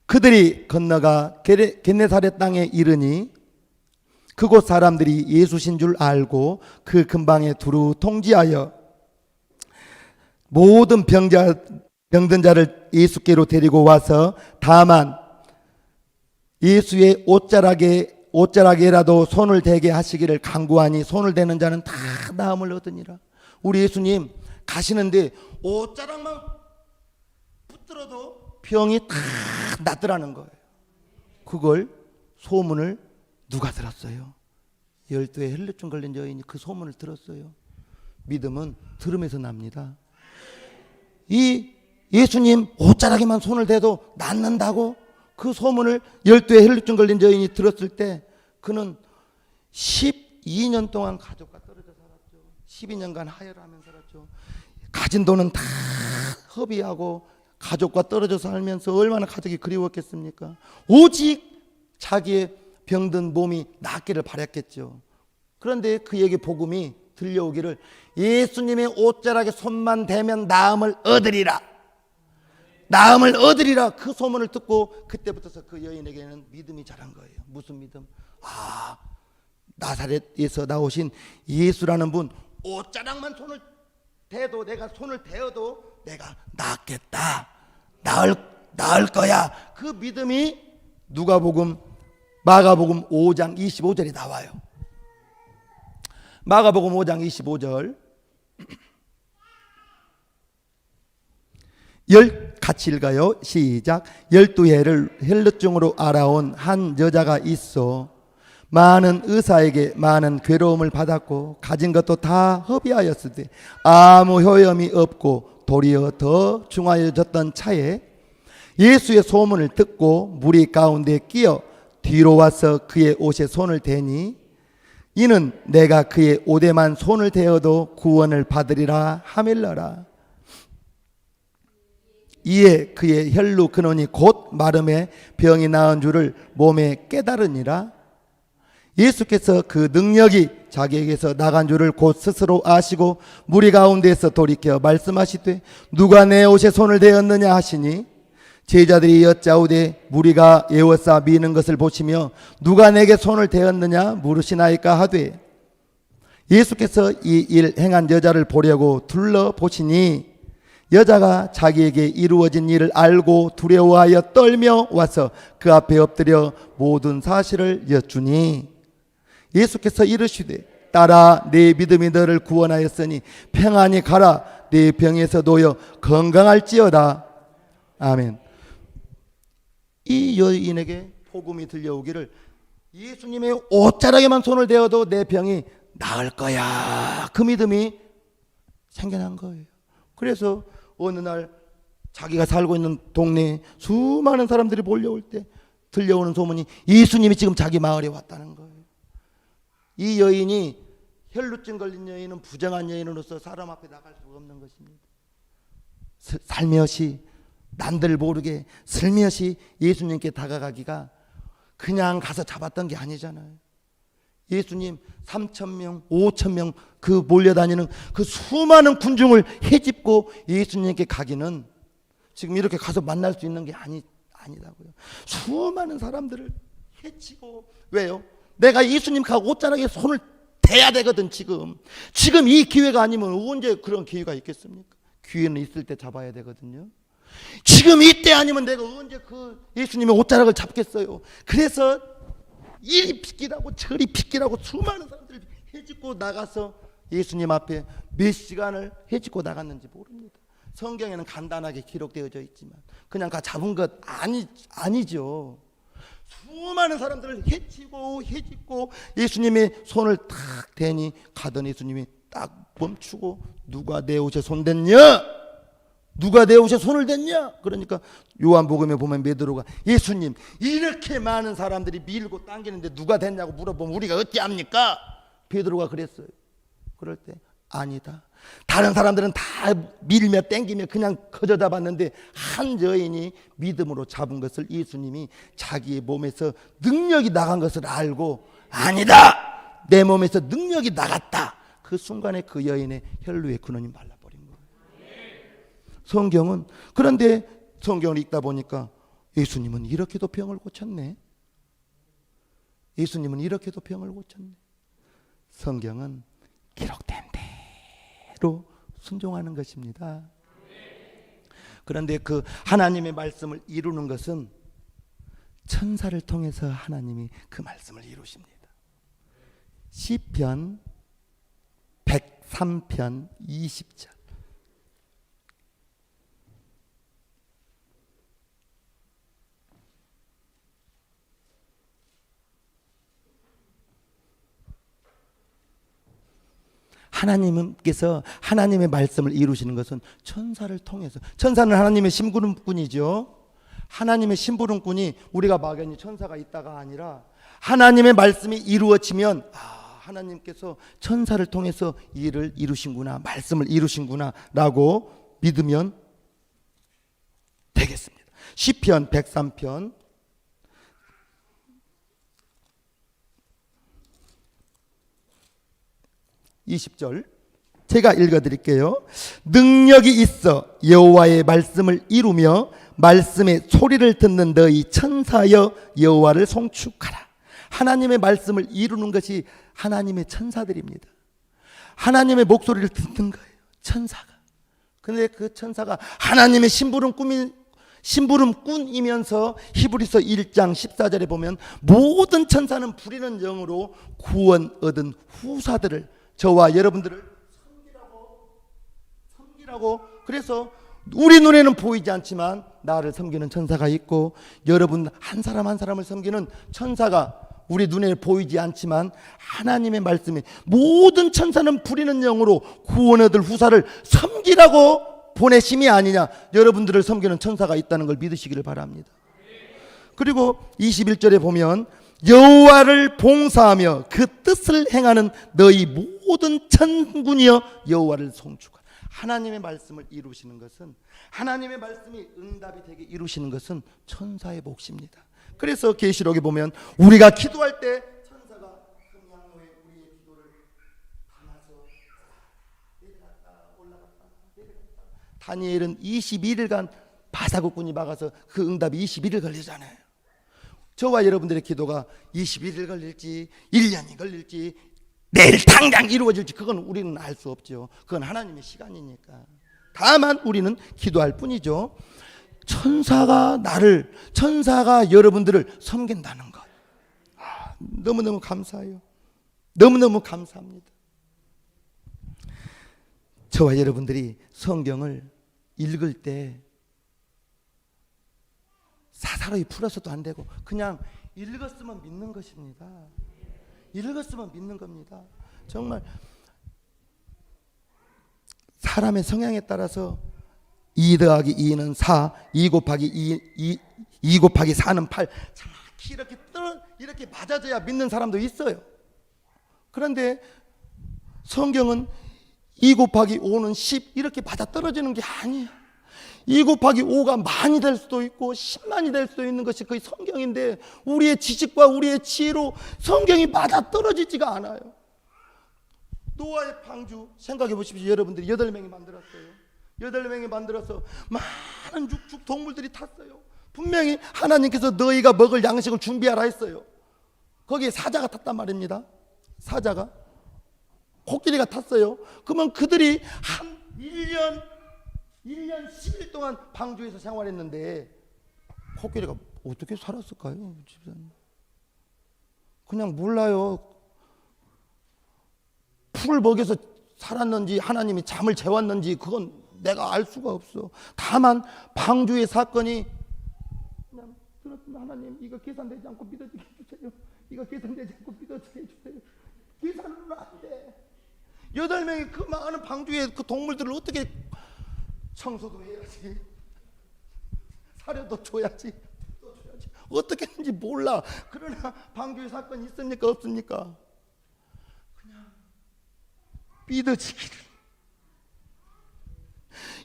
A: 그들이 건너가 겟네사렛 땅에 이르니 그곳 사람들이 예수신 줄 알고 그 근방에 두루 통지하여 모든 병든 자를 예수께로 데리고 와서 다만 예수의 옷자락에라도 손을 대게 하시기를 간구하니 손을 대는 자는 다 나음을 얻으니라. 우리 예수님 가시는데 옷자락만 붙들어도 병이 다 낫더라는 거예요. 그걸 소문을 누가 들었어요? 12에 헬루증 걸린 여인이 그 소문을 들었어요. 믿음은 들음에서 납니다. 이 예수님 옷자락에만 손을 대도 낫는다고 그 소문을 12에 헬루증 걸린 여인이 들었을 때 그는 12년 동안 가족과 떨어져 살았죠. 12년간 하혈하며 살았죠. 가진 돈은 다 허비하고 가족과 떨어져 살면서 얼마나 가족이 그리웠겠습니까? 오직 자기의 병든 몸이 낫기를 바랐겠죠. 그런데 그에게 복음이 들려오기를 예수님의 옷자락에 손만 대면 나음을 얻으리라. 나음을 얻으리라. 그 소문을 듣고 그때부터 그 여인에게는 믿음이 자란 거예요. 무슨 믿음? 아, 나사렛에서 나오신 예수라는 분 옷자락만 손을 대도 내가 손을 대어도 내가 낫겠다. 나을 거야. 그 믿음이 마가복음 5장 25절에 나와요. 마가복음 5장 25절 같이 읽어요. 시작. 12해를 혈루증으로 알아온 한 여자가 있어 많은 의사에게 많은 괴로움을 받았고 가진 것도 다 허비하였으되 아무 효험이 없고 도리어 더 중하여졌던 차에 예수의 소문을 듣고 무리 가운데 끼어 뒤로 와서 그의 옷에 손을 대니 이는 내가 그의 옷에만 손을 대어도 구원을 받으리라 하밀러라. 이에 그의 혈루 근원이 곧 마름에 병이 나은 줄을 몸에 깨달으니라. 예수께서 그 능력이 자기에게서 나간 줄을 곧 스스로 아시고 무리 가운데에서 돌이켜 말씀하시되 누가 내 옷에 손을 대었느냐 하시니 제자들이 여짜오되 무리가 에워싸 미는 것을 보시며 누가 내게 손을 대었느냐 물으시나이까 하되 예수께서 이 일 행한 여자를 보려고 둘러보시니 여자가 자기에게 이루어진 일을 알고 두려워하여 떨며 와서 그 앞에 엎드려 모든 사실을 여쭈니 예수께서 이르시되 딸아 네 믿음이 너를 구원하였으니 평안히 가라 네 병에서 놓여 건강할지어다. 아멘. 이 여인에게 복음이 들려오기를 예수님의 옷자락에만 손을 대어도 내 병이 나을 거야. 그 믿음이 생겨난 거예요. 그래서 어느 날 자기가 살고 있는 동네에 수많은 사람들이 몰려올 때 들려오는 소문이 예수님이 지금 자기 마을에 왔다는 거예요. 이 여인이 혈루증 걸린 여인은 부정한 여인으로서 사람 앞에 나갈 수가 없는 것입니다. 살며시 남들 모르게 슬며시 예수님께 다가가기가 그냥 가서 잡았던 게 아니잖아요. 예수님 3,000명 5,000명 그 몰려다니는 그 수많은 군중을 헤집고 예수님께 가기는 지금 이렇게 가서 만날 수 있는 게 아니라고요. 수많은 사람들을 헤치고 왜요? 내가 예수님하고 옷자락에 손을 대야 되거든. 지금 이 기회가 아니면 언제 그런 기회가 있겠습니까? 기회는 있을 때 잡아야 되거든요. 지금 이때 아니면 내가 언제 그 예수님의 옷자락을 잡겠어요. 그래서 이리 핏기라고 저리 핏기라고 수많은 사람들을 헤집고 나가서 예수님 앞에 몇 시간을 헤집고 나갔는지 모릅니다. 성경에는 간단하게 기록되어져 있지만 그냥 가 잡은 것 아니죠. 수많은 사람들을 헤집고 예수님의 손을 탁 대니 가던 예수님이 딱 멈추고 누가 내 옷에 손 댔냐? 누가 내 옷에 손을 댔냐? 그러니까 요한복음에 보면 베드로가 예수님 이렇게 많은 사람들이 밀고 당기는데 누가 됐냐고 물어보면 우리가 어찌 합니까? 베드로가 그랬어요. 그럴 때 아니다. 다른 사람들은 다 밀며 땡기며 그냥 거저 잡았는데 한 여인이 믿음으로 잡은 것을 예수님이 자기의 몸에서 능력이 나간 것을 알고 아니다. 내 몸에서 능력이 나갔다. 그 순간에 그 여인의 혈루의 근원이 말라버린 거예요. 성경은 그런데 성경을 읽다 보니까 예수님은 이렇게도 병을 고쳤네. 예수님은 이렇게도 병을 고쳤네. 성경은 기록된 대로 순종하는 것입니다. 그런데 그 하나님의 말씀을 이루는 것은 천사를 통해서 하나님이 그 말씀을 이루십니다. 시편 103편 20절 하나님께서 하나님의 말씀을 이루시는 것은 천사를 통해서 천사는 하나님의 심부름꾼이죠. 하나님의 심부름꾼이 우리가 막연히 천사가 있다가 아니라 하나님의 말씀이 이루어지면 하나님께서 천사를 통해서 일을 이루신구나, 말씀을 이루신구나 라고 믿으면 되겠습니다. 시편 103편 20절 제가 읽어드릴게요. 능력이 있어 여호와의 말씀을 이루며 말씀의 소리를 듣는 너희 천사여 여호와를 송축하라. 하나님의 말씀을 이루는 것이 하나님의 천사들입니다. 하나님의 목소리를 듣는 거예요, 천사가. 그런데 그 천사가 하나님의 심부름꾼이면서 히브리서 1장 14절에 보면 모든 천사는 부리는 영으로 구원 얻은 후사들을, 저와 여러분들을 섬기라고. 그래서 우리 눈에는 보이지 않지만 나를 섬기는 천사가 있고, 여러분 한 사람 한 사람을 섬기는 천사가 우리 눈에 보이지 않지만 하나님의 말씀에 모든 천사는 부리는 영으로 구원 얻을 후사를 섬기라고 보내심이 아니냐. 여러분들을 섬기는 천사가 있다는 걸 믿으시기를 바랍니다. 그리고 21절에 보면 여호와를 봉사하며 그 뜻을 행하는 너희 모든 천군이여 여호와를 송축하라. 하나님의 말씀을 이루시는 것은, 하나님의 말씀이 응답이 되게 이루시는 것은 천사의 몫입니다. 그래서 계시록에 보면 우리가 기도할 때 천사가 성령의 우리의 기도를 담아서 내려갔다 올라갔다 내려갔다. 다니엘은 21일간 바사구꾼이 막아서 그 응답이 21일 걸리잖아요. 저와 여러분들의 기도가 21일 걸릴지 1년이 걸릴지 내일 당장 이루어질지 그건 우리는 알 수 없죠. 그건 하나님의 시간이니까. 다만 우리는 기도할 뿐이죠. 천사가 여러분들을 섬긴다는 것, 너무너무 감사해요. 너무너무 감사합니다. 저와 여러분들이 성경을 읽을 때 사사로이 풀어서도 안 되고 그냥 읽었으면 믿는 것입니다. 읽었으면 믿는 겁니다. 정말 사람의 성향에 따라서 2 더하기 2는 4, 2 곱하기 2 곱하기 4는 8 정확히 이렇게 맞아져야 믿는 사람도 있어요. 그런데 성경은 2 곱하기 5는 10 이렇게 맞아떨어지는 게 아니에요. 2 곱하기 5가 만이 될 수도 있고 10만이 될 수도 있는 것이 거의 성경인데, 우리의 지식과 우리의 지혜로 성경이 맞아떨어지지가 않아요. 노아의 방주 생각해 보십시오. 여러분들이 8명이 만들었어요. 8명이 만들어서 많은 육축 동물들이 탔어요. 분명히 하나님께서 너희가 먹을 양식을 준비하라 했어요. 거기에 사자가 탔단 말입니다. 사자가, 코끼리가 탔어요. 그러면 그들이 한 1년 10일 동안 방주에서 생활했는데 코끼리가 어떻게 살았을까요? 그냥 몰라요. 풀을 먹여서 살았는지 하나님이 잠을 재웠는지 그건 내가 알 수가 없어. 다만 방주의 사건이 그냥 들었습니다. 하나님 이거 계산되지 않고 믿어지게 해주세요. 이거 계산되지 않고 믿어지게 해주세요. 계산은 안 돼. 8명이 그 많은 방주의 그 동물들을 어떻게 청소도 해야지, 사료도 줘야지, 어떻게 했는지 몰라. 그러나 방주의 사건이 있습니까 없습니까? 그냥 믿어지기를.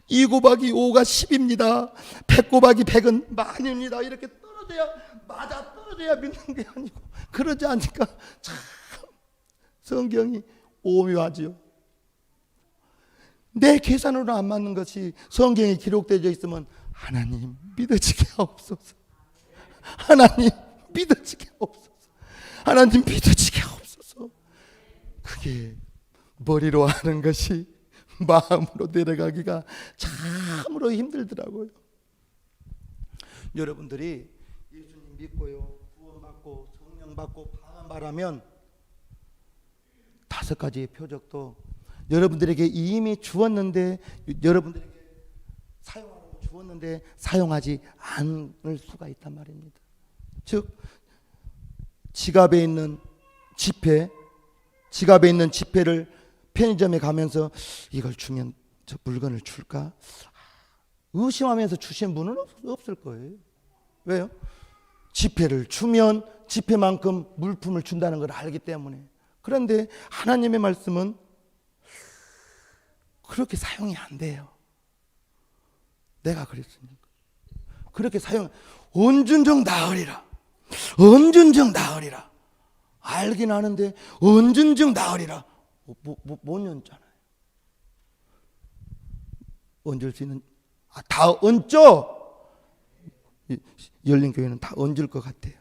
A: 2 곱하기 5가 10입니다 100 곱하기 100은 만입니다. 이렇게 떨어져야 믿는 게 아니고, 그러지 않으니까 참 성경이 오묘하지요. 내 계산으로 안 맞는 것이 성경에 기록되어 있으면 하나님 믿어지게 하옵소서. 하나님 믿어지게 하옵소서. 하나님 믿어지게 하옵소서. 그게 머리로 하는 것이 마음으로 내려가기가 참으로 힘들더라고요. 여러분들이 예수님 믿고요, 구원받고 성령 받고 강한 말하면 5가지의 표적도 여러분들에게 이미 주었는데, 여러분들에게 사용하라고 주었는데 사용하지 않을 수가 있단 말입니다. 즉 지갑에 있는 지폐를 편의점에 가면서 이걸 주면 저 물건을 줄까 의심하면서 주신 분은 없을 거예요. 왜요? 지폐를 주면 지폐만큼 물품을 준다는 걸 알기 때문에. 그런데 하나님의 말씀은 그렇게 사용이 안 돼요. 내가 그랬으니까. 그렇게 언준정 나으리라. 언준정 나으리라. 알긴 아는데 언준정 나으리라. 못 얹잖아요. 얹을 수 있는, 다 얹죠? 열린 교회는 다 얹을 것 같아요.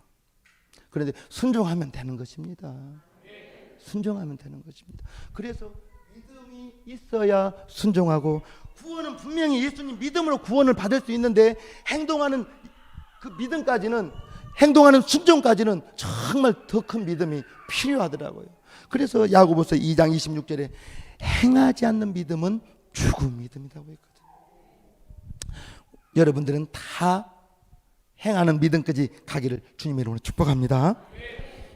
A: 그런데 순종하면 되는 것입니다. 순종하면 되는 것입니다. 그래서 믿음이 있어야 순종하고, 구원은 분명히 예수님 믿음으로 구원을 받을 수 있는데, 행동하는 그 믿음까지는, 행동하는 순종까지는 정말 더 큰 믿음이 필요하더라고요. 그래서 야고보서 2장 26절에 행하지 않는 믿음은 죽은 믿음이라고 했거든요. 여러분들은 다 행하는 믿음까지 가기를 주님의 이름으로 축복합니다.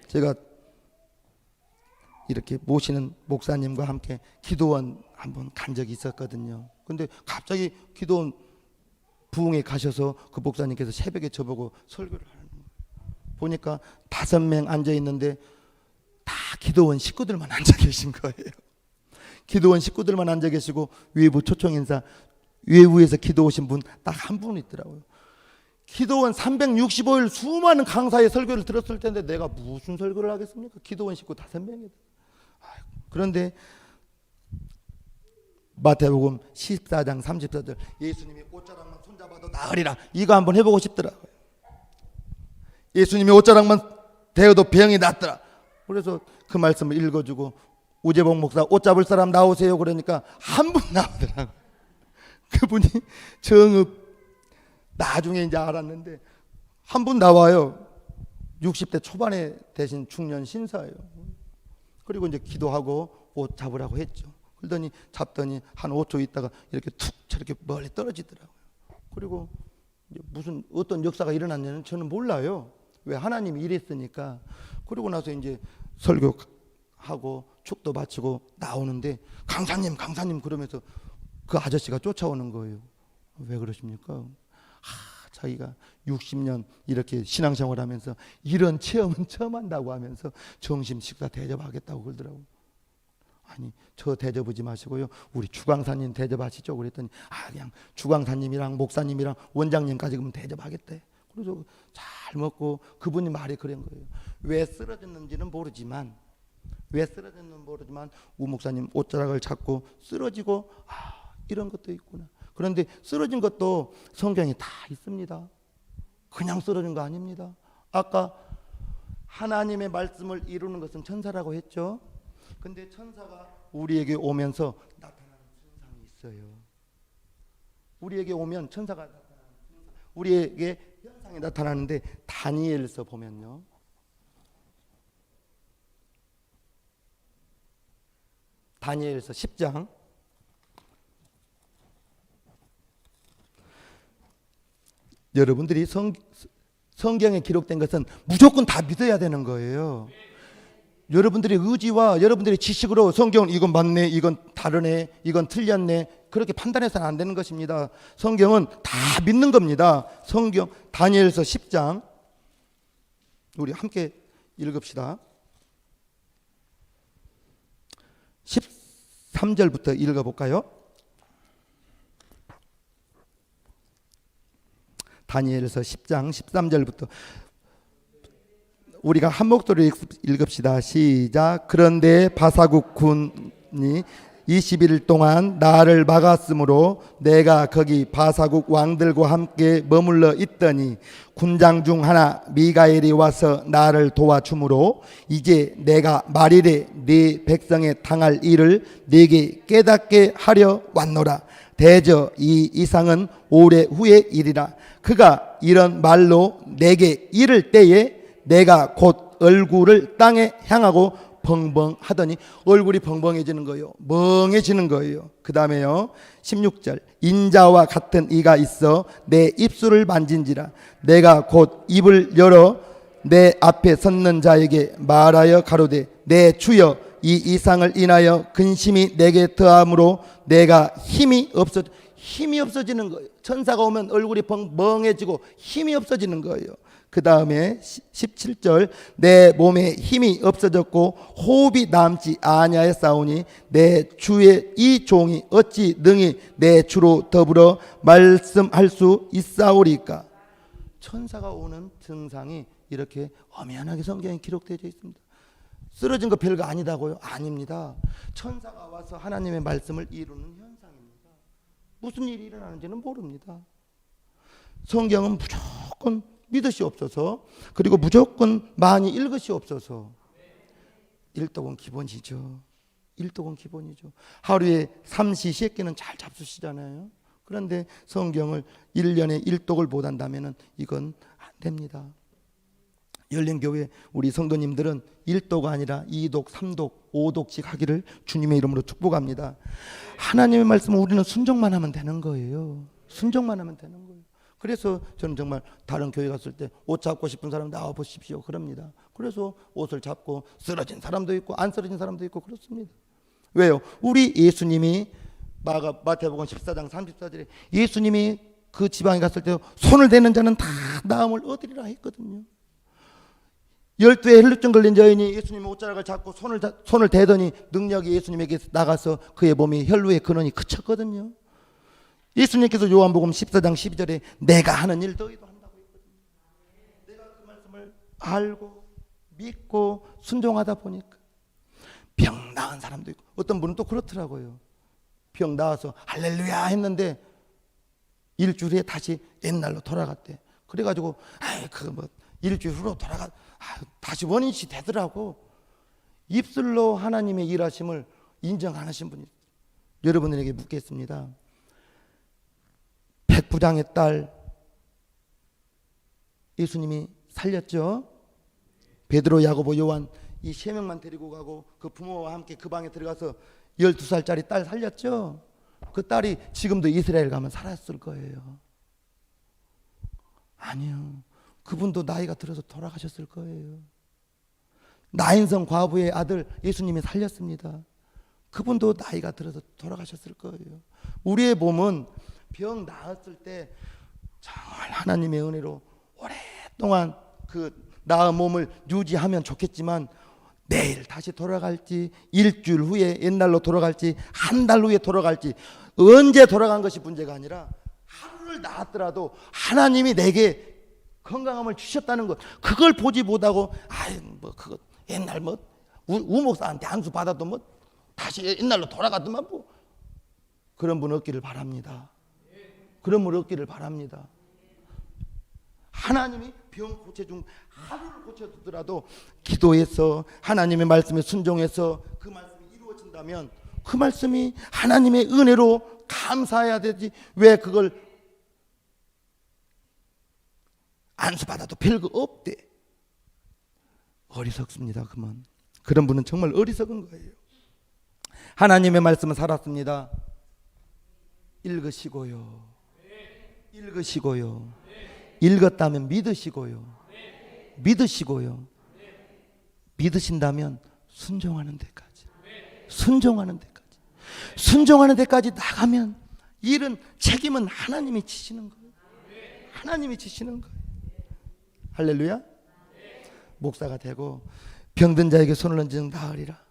A: 제가 이렇게 모시는 목사님과 함께 기도원 한번 간 적이 있었거든요. 근데 갑자기 기도원 부흥에 가셔서 그 목사님께서 새벽에 저보고 설교를 하는 거예요. 보니까 5명 앉아 있는데 다 기도원 식구들만 앉아 계신 거예요. 기도원 식구들만 앉아 계시고, 외부 초청 인사, 외부에서 기도 오신 분 딱 한 분 있더라고요. 기도원 365일 수많은 강사의 설교를 들었을 텐데 내가 무슨 설교를 하겠습니까? 기도원 식구 5명이. 그런데 마태복음 14장 34절, 예수님이 옷자락만 손잡아도 나으리라, 이거 한번 해보고 싶더라고요. 예수님이 옷자락만 대어도 병이 낫더라. 그래서 그 말씀을 읽어주고, 우재봉 목사 옷 잡을 사람 나오세요 그러니까 한 분 나오더라고요. 그분이 정읍, 나중에 이제 알았는데 한 분 나와요. 60대 초반에 되신 중년 신사예요. 그리고 이제 기도하고 옷 잡으라고 했죠. 그러더니 잡더니 한 5초 있다가 이렇게 툭 저렇게 멀리 떨어지더라고요. 그리고 무슨 어떤 역사가 일어났냐는 저는 몰라요. 왜? 하나님이 이랬으니까. 그러고 나서 이제 설교하고 축도 바치고 나오는데, 강사님 그러면서 그 아저씨가 쫓아오는 거예요. 왜 그러십니까? 자기가 60년 이렇게 신앙생활 하면서 이런 체험은 처음 한다고 하면서 점심 식사 대접하겠다고 그러더라고요. 아니, 저 대접하지 마시고요, 우리 주강사님 대접하시죠. 그랬더니 그냥 주강사님이랑 목사님이랑 원장님까지 그러면 대접하겠대. 그래서 잘 먹고, 그분이 말이 그런 거예요. 왜 쓰러졌는지는 모르지만 우 목사님 옷자락을 잡고 쓰러지고, 이런 것도 있구나. 그런데 쓰러진 것도 성경에 다 있습니다. 그냥 쓰러진 거 아닙니다. 아까 하나님의 말씀을 이루는 것은 천사라고 했죠. 근데 천사가 우리에게 오면서 나타나는 현상이 있어요. 우리에게 오면 천사가 나타나는, 우리에게 현상이 나타나는데, 다니엘서 보면요, 다니엘서 10장 여러분들이 성경에 기록된 것은 무조건 다 믿어야 되는 거예요. 여러분들의 의지와 여러분들의 지식으로 성경은 이건 맞네, 이건 다르네, 이건 틀렸네, 그렇게 판단해서는 안 되는 것입니다. 성경은 다 믿는 겁니다. 성경 다니엘서 10장 우리 함께 읽읍시다. 13절부터 읽어볼까요? 다니엘서 10장 13절부터 우리가 한 목소리로 읽읍시다. 시작. 그런데 바사국 군이 20일 동안 나를 막았으므로 내가 거기 바사국 왕들과 함께 머물러 있더니 군장 중 하나 미가엘이 와서 나를 도와주므로 이제 내가 말이래 네 백성에 당할 일을 네게 깨닫게 하려 왔노라. 대저 이 이상은 오래 후의 일이라. 그가 이런 말로 내게 이를 때에 내가 곧 얼굴을 땅에 향하고 벙벙하더니, 얼굴이 벙벙해지는 거예요. 멍해지는 거예요. 그 다음에요 16절, 인자와 같은 이가 있어 내 입술을 만진지라. 내가 곧 입을 열어 내 앞에 섰는 자에게 말하여 가로되 내 주여 이 이상을 인하여 근심이 내게 더함으로 내가 힘이 없어. 힘이 없어지는 거예요. 천사가 오면 얼굴이 멍해지고 힘이 없어지는 거예요. 그 다음에 17절 내 몸에 힘이 없어졌고 호흡이 남지 아니하였사오니 내 주의 이 종이 어찌 능히 내 주로 더불어 말씀할 수 있사오리까. 천사가 오는 증상이 이렇게 엄연하게 성경에 기록되어 있습니다. 쓰러진 거 별거 아니다고요? 아닙니다. 천사가 와서 하나님의 말씀을 이루는 현상입니다. 무슨 일이 일어나는지는 모릅니다. 성경은 무조건 믿으시옵소서. 그리고 무조건 많이 읽으시옵소서. 일독은 기본이죠. 일독은 기본이죠. 하루에 삼시세끼는 잘 잡수시잖아요. 그런데 성경을 1년에 일독을 못 한다면 이건 안 됩니다. 열린교회 우리 성도님들은 1독 아니라 2독, 3독, 5독씩 하기를 주님의 이름으로 축복합니다. 하나님의 말씀은 우리는 순종만 하면 되는 거예요. 순종만 하면 되는 거예요. 그래서 저는 정말 다른 교회 갔을 때 옷 잡고 싶은 사람 나와 보십시오 그럽니다. 그래서 옷을 잡고 쓰러진 사람도 있고 안 쓰러진 사람도 있고 그렇습니다. 왜요? 우리 예수님이 마태복음 14장 34절에 예수님이 그 지방에 갔을 때 손을 대는 자는 다 나음을 얻으리라 했거든요. 12에 혈루증 걸린 여인이 예수님의 옷자락을 잡고 손을 대더니 능력이 예수님에게 나가서 그의 몸이 혈루의 근원이 그쳤거든요. 예수님께서 요한복음 14장 12절에 내가 하는 일 너희도 한다고 했거든요. 내가 그 말씀을 알고 믿고 순종하다 보니까 병 나은 사람도 있고 어떤 분은 또 그렇더라고요. 병 나와서 할렐루야 했는데 일주일 후에 다시 옛날로 돌아갔대. 그래가지고 일주일 후로 다시 원인시 되더라고. 입술로 하나님의 일하심을 인정 안 하신 분이 여러분에게 묻겠습니다. 백부장의 딸 예수님이 살렸죠. 베드로, 야고보, 요한 이 세 명만 데리고 가고 그 부모와 함께 그 방에 들어가서 12살짜리 딸 살렸죠. 그 딸이 지금도 이스라엘 가면 살았을 거예요. 아니요. 그분도 나이가 들어서 돌아가셨을 거예요. 나인성 과부의 아들 예수님이 살렸습니다. 그분도 나이가 들어서 돌아가셨을 거예요. 우리의 몸은 병 나았을 때 정말 하나님의 은혜로 오랫동안 그 나은 몸을 유지하면 좋겠지만 내일 다시 돌아갈지 일주일 후에 옛날로 돌아갈지 한 달 후에 돌아갈지 언제 돌아간 것이 문제가 아니라 하루를 나았더라도 하나님이 내게 건강함을 주셨다는 것 그걸 보지 못하고 그거 옛날 우목사한테 안수 받아도 다시 옛날로 돌아가더만 그런 분 없기를 바랍니다. 그런 분 없기를 바랍니다. 하나님이 병 고쳐준 하루를 고쳐주더라도 기도해서 하나님의 말씀에 순종해서 그 말씀이 이루어진다면 그 말씀이 하나님의 은혜로 감사해야 되지 왜 그걸 안수받아도 별거 없대. 어리석습니다. 그런 분은 정말 어리석은 거예요. 하나님의 말씀은 살았습니다. 읽으시고요. 읽었다면 믿으시고요. 믿으신다면 순종하는 데까지 나가면 일은 책임은 하나님이 지시는 거예요. 할렐루야. 목사가 되고 병든 자에게 손을 얹은 나으리라.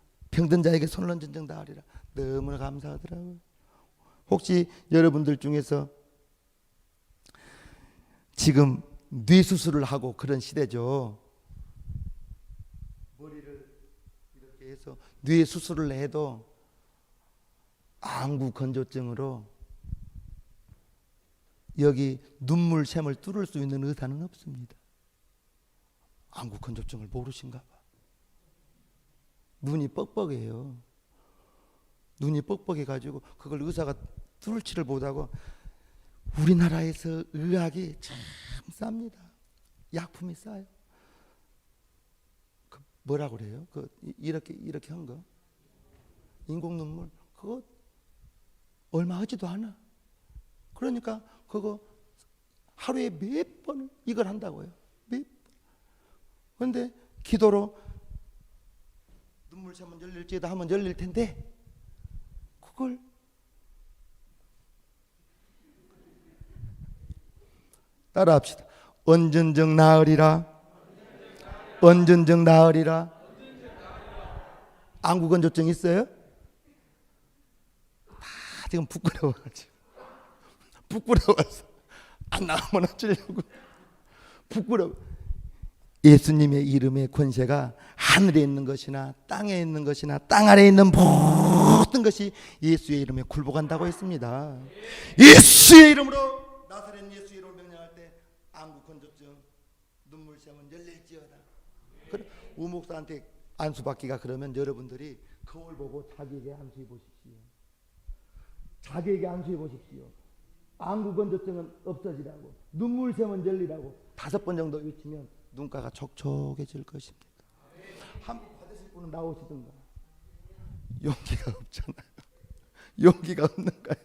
A: 너무나 감사하더라고요. 혹시 여러분들 중에서 지금 뇌수술을 하고 그런 시대죠. 머리를 이렇게 해서 뇌수술을 해도 안구 건조증으로 여기 눈물샘을 뚫을 수 있는 의사는 없습니다. 안구 건조증을 모르신가 봐. 눈이 뻑뻑해요. 눈이 뻑뻑해가지고 그걸 의사가 뚫지를 못하고 우리나라에서 의학이 참 쌉니다. 약품이 싸요. 뭐라 그래요? 이렇게 한 거 인공 눈물 그거 얼마 하지도 않아. 그러니까 그거 하루에 몇 번을 이걸 한다고요. 몇 번. 그런데 기도로 눈물샘은 열릴지어다 하면 열릴 텐데 그걸 따라합시다. 언전적 나으리라. 언전적 나으리라. 안구건조증 있어요? 다 지금 부끄러워가지고 부끄러워서 안 나오면 어쩌려고 부끄러워. 예수님의 이름의 권세가 하늘에 있는 것이나 땅에 있는 것이나 땅 아래에 있는 모든 것이 예수의 이름에 굴복한다고 했습니다. 예수의 이름으로, 나사렛 예수의 이름으로 명령할 때 안구건조증, 눈물샘은 열릴지어다. 우 목사한테 안수받기가 그러면 여러분들이 거울 보고 자기에게 안수해 보십시오. 자기에게 안수해 보십시오. 안구건조증은 없어지라고, 눈물샘은 열리라고 5번 정도 외치면 눈가가 촉촉해질 것입니다. 한번 받으실 분은 나오시든가. 용기가 없잖아요. 용기가 없는 거야.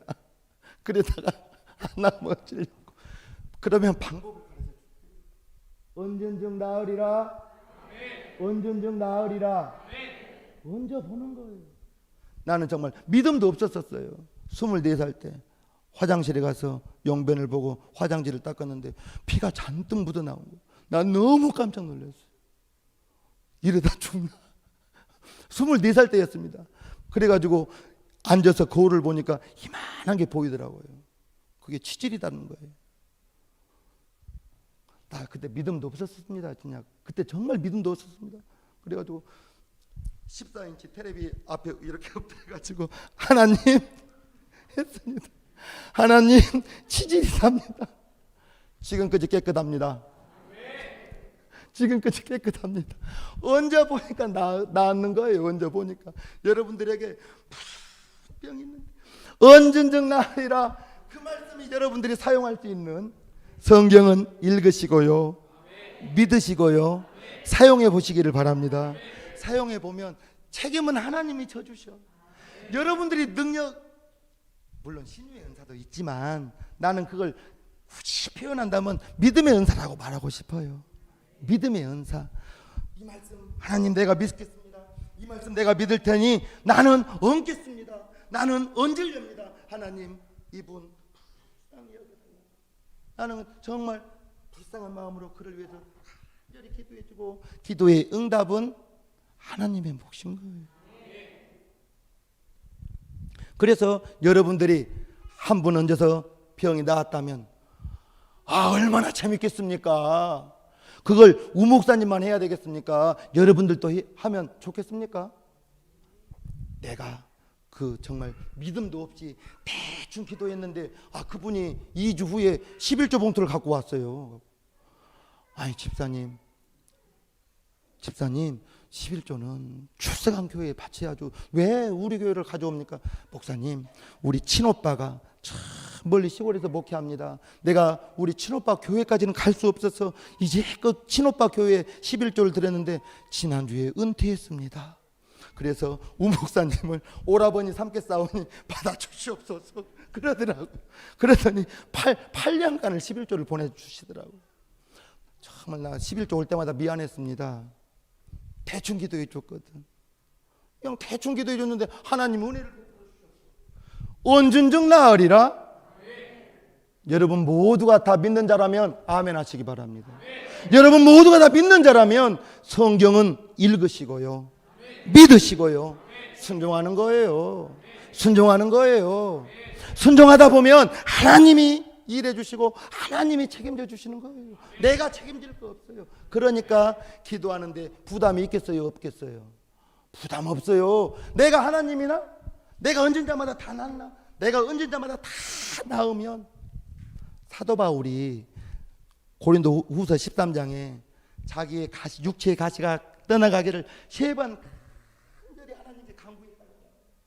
A: 그러다가 안 나오면 어쩌려고. 그러면 방법을 가르쳐. 언전적 나으리라. 언전적 나으리라. 얹어 보는 거예요. 나는 정말 믿음도 없었어요. 24살 때 화장실에 가서 용변을 보고 화장지를 닦았는데 피가 잔뜩 묻어 나온 거예요. 난 너무 깜짝 놀랐어요. 이러다 죽나? 24살 때였습니다. 그래가지고 앉아서 거울을 보니까 이만한 게 보이더라고요. 그게 치질이라는 거예요. 나 그때 믿음도 없었습니다. 그냥 그때 정말 믿음도 없었습니다. 그래가지고 14인치 테레비 앞에 이렇게 엎드려가지고 하나님 했습니다. 하나님 치질이 삽니다. 지금까지 깨끗합니다. 지금까지 깨끗합니다. 얹어 보니까 나았는 거예요. 얹어 보니까 여러분들에게 병이 있는데 언전적 나으리라. 그 말씀이 여러분들이 사용할 수 있는 성경은 읽으시고요, 믿으시고요, 사용해 보시기를 바랍니다. 사용해 보면 책임은 하나님이 져주셔. 여러분들이 능력, 물론 신유의 은사도 있지만 나는 그걸 굳이 표현한다면 믿음의 은사라고 말하고 싶어요. 믿음의 은사. 이 말씀 하나님 내가 믿겠습니다. 이 말씀 내가 믿을 테니 나는 얹겠습니다. 나는 얹으렵니다. 하나님 이분 불쌍히 여겨주세요. 나는 정말 불쌍한 마음으로 그를 위해서 간절히 기도해주고 기도의 응답은 하나님의 몫인 거예요. 그래서 여러분들이 한 분 얹어서 병이 나았다면 얼마나 재밌겠습니까? 그걸 우 목사님만 해야 되겠습니까? 여러분들도 하면 좋겠습니까? 내가 그 정말 믿음도 없이 대충 기도했는데 그분이 2주 후에 11조 봉투를 갖고 왔어요. 아니 집사님 11조는 출석한 교회에 바쳐야죠. 왜 우리 교회를 가져옵니까? 목사님 우리 친오빠가 참 멀리 시골에서 목회합니다. 내가 우리 친오빠 교회까지는 갈 수 없어서 이제 그 친오빠 교회에 11조를 드렸는데 지난주에 은퇴했습니다. 그래서 우 목사님을 오라버니 삼겠사오니 받아주시옵소서 그러더라고. 그러더니 8년간을 11조를 보내주시더라고. 정말 나 11조 올 때마다 미안했습니다. 대충 기도해 줬거든. 그냥 대충 기도해 줬는데 하나님 은혜를 언전적 나으리라. 여러분 모두가 다 믿는 자라면 아멘 하시기 바랍니다. 여러분 모두가 다 믿는 자라면 성경은 읽으시고요, 믿으시고요, 순종하는 거예요. 순종하는 거예요. 순종하다 보면 하나님이 일해 주시고 하나님이 책임져 주시는 거예요. 내가 책임질 거 없어요. 그러니까 기도하는데 부담이 있겠어요, 없겠어요? 부담 없어요. 내가 하나님이나 내가 얹은 자마다 다 낫나? 내가 얹은 자마다 다 나으면 사도 바울이 고린도 후서 13장에 자기의 가시, 육체의 가시가 떠나가기를 3번 간절히 하나님께 간구했다.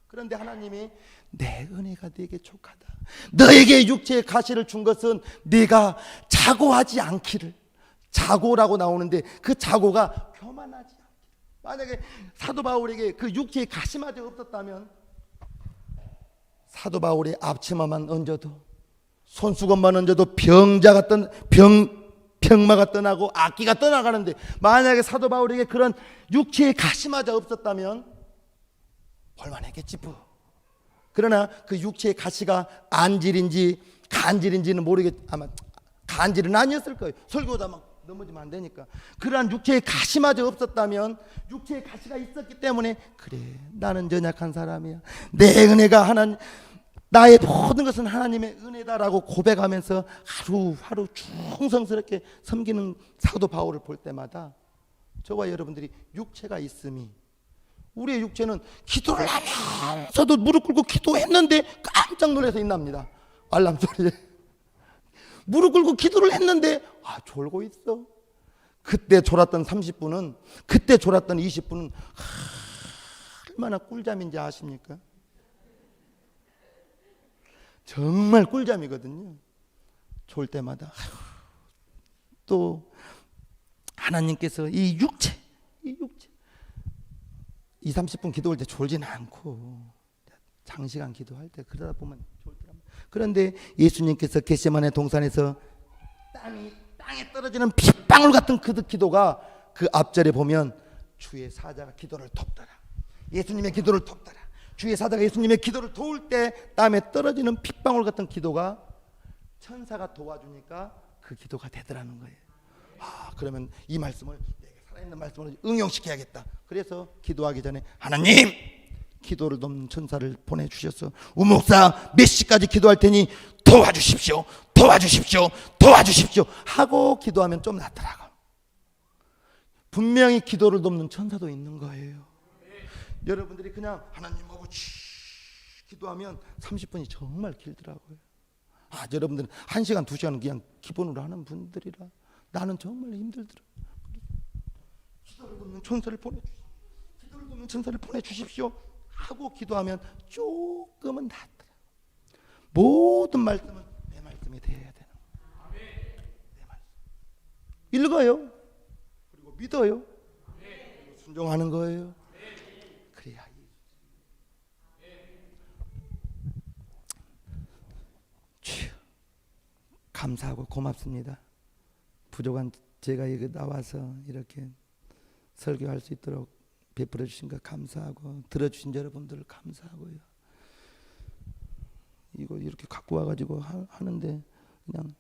A: 그런데 하나님이 내 은혜가 네게 족하다. 너에게 육체의 가시를 준 것은 네가 자고하지 않기를. 자고라고 나오는데 그 자고가 교만하지 않기를. 만약에 사도 바울에게 그 육체의 가시마저 없었다면 사도 바울의 앞치마만 얹어도 손수건만 얹어도 병마가 떠나고 악기가 떠나가는데 만약에 사도 바울에게 그런 육체의 가시마저 없었다면 볼만했겠지 뭐. 그러나 그 육체의 가시가 안질인지 간질인지는 모르겠, 아마 간질은 아니었을 거예요. 설교다 막 넘어지면 안 되니까. 그러한 육체의 가시마저 없었다면, 육체의 가시가 있었기 때문에 그래 나는 연약한 사람이야, 내 은혜가 하나님, 나의 모든 것은 하나님의 은혜다라고 고백하면서 하루하루 충성스럽게 섬기는 사도 바울을 볼 때마다 저와 여러분들이 육체가 있음이, 우리의 육체는 기도를 하면서도 무릎 꿇고 기도했는데 깜짝 놀라서 일어납니다. 알람 소리에 무릎 꿇고 기도를 했는데 졸고 있어. 그때 졸았던 30분은, 그때 졸았던 20분은 얼마나 꿀잠인지 아십니까? 정말 꿀잠이거든요. 졸 때마다 또 하나님께서 이 육체 2, 30분 기도할 때 졸지는 않고 장시간 기도할 때 그러다 보면 졸더랍니다. 그런데 예수님께서 겟세마네 동산에서 땀이 땅에 떨어지는 핏방울 같은 그 기도가, 그 앞절에 보면 주의 사자가 기도를 돕더라, 예수님의 기도를 돕더라. 주의 사자가 예수님의 기도를 도울 때 땀에 떨어지는 핏방울 같은 기도가 천사가 도와주니까 그 기도가 되더라는 거예요. 그러면 이 말씀을, 내가 살아있는 말씀을 응용시켜야겠다. 그래서 기도하기 전에 하나님, 기도를 돕는 천사를 보내주셔서 우목사 몇 시까지 기도할 테니 도와주십시오, 도와주십시오, 도와주십시오 하고 기도하면 좀 낫더라고. 분명히 기도를 돕는 천사도 있는 거예요. 여러분들이 그냥 하나님 보고 기도하면 30분이 정말 길더라고요. 여러분들은 1시간 2시간은 그냥 기본으로 하는 분들이라 나는 정말 힘들더라고요. 기도를 돕는 천사를 보내주십시오 하고 기도하면 조금은 낫더라고요. 모든 말씀은 내 말씀이 되어야 되는 거예요. 내 말씀 읽어요, 그리고 믿어요, 그리고 순종하는 거예요. 그래야. 감사하고 고맙습니다. 부족한 제가 여기 나와서 이렇게 설교할 수 있도록 베풀어 주신 것 감사하고, 들어주신 여러분들 감사하고요. 이거 이렇게 갖고 와가지고 하는데 그냥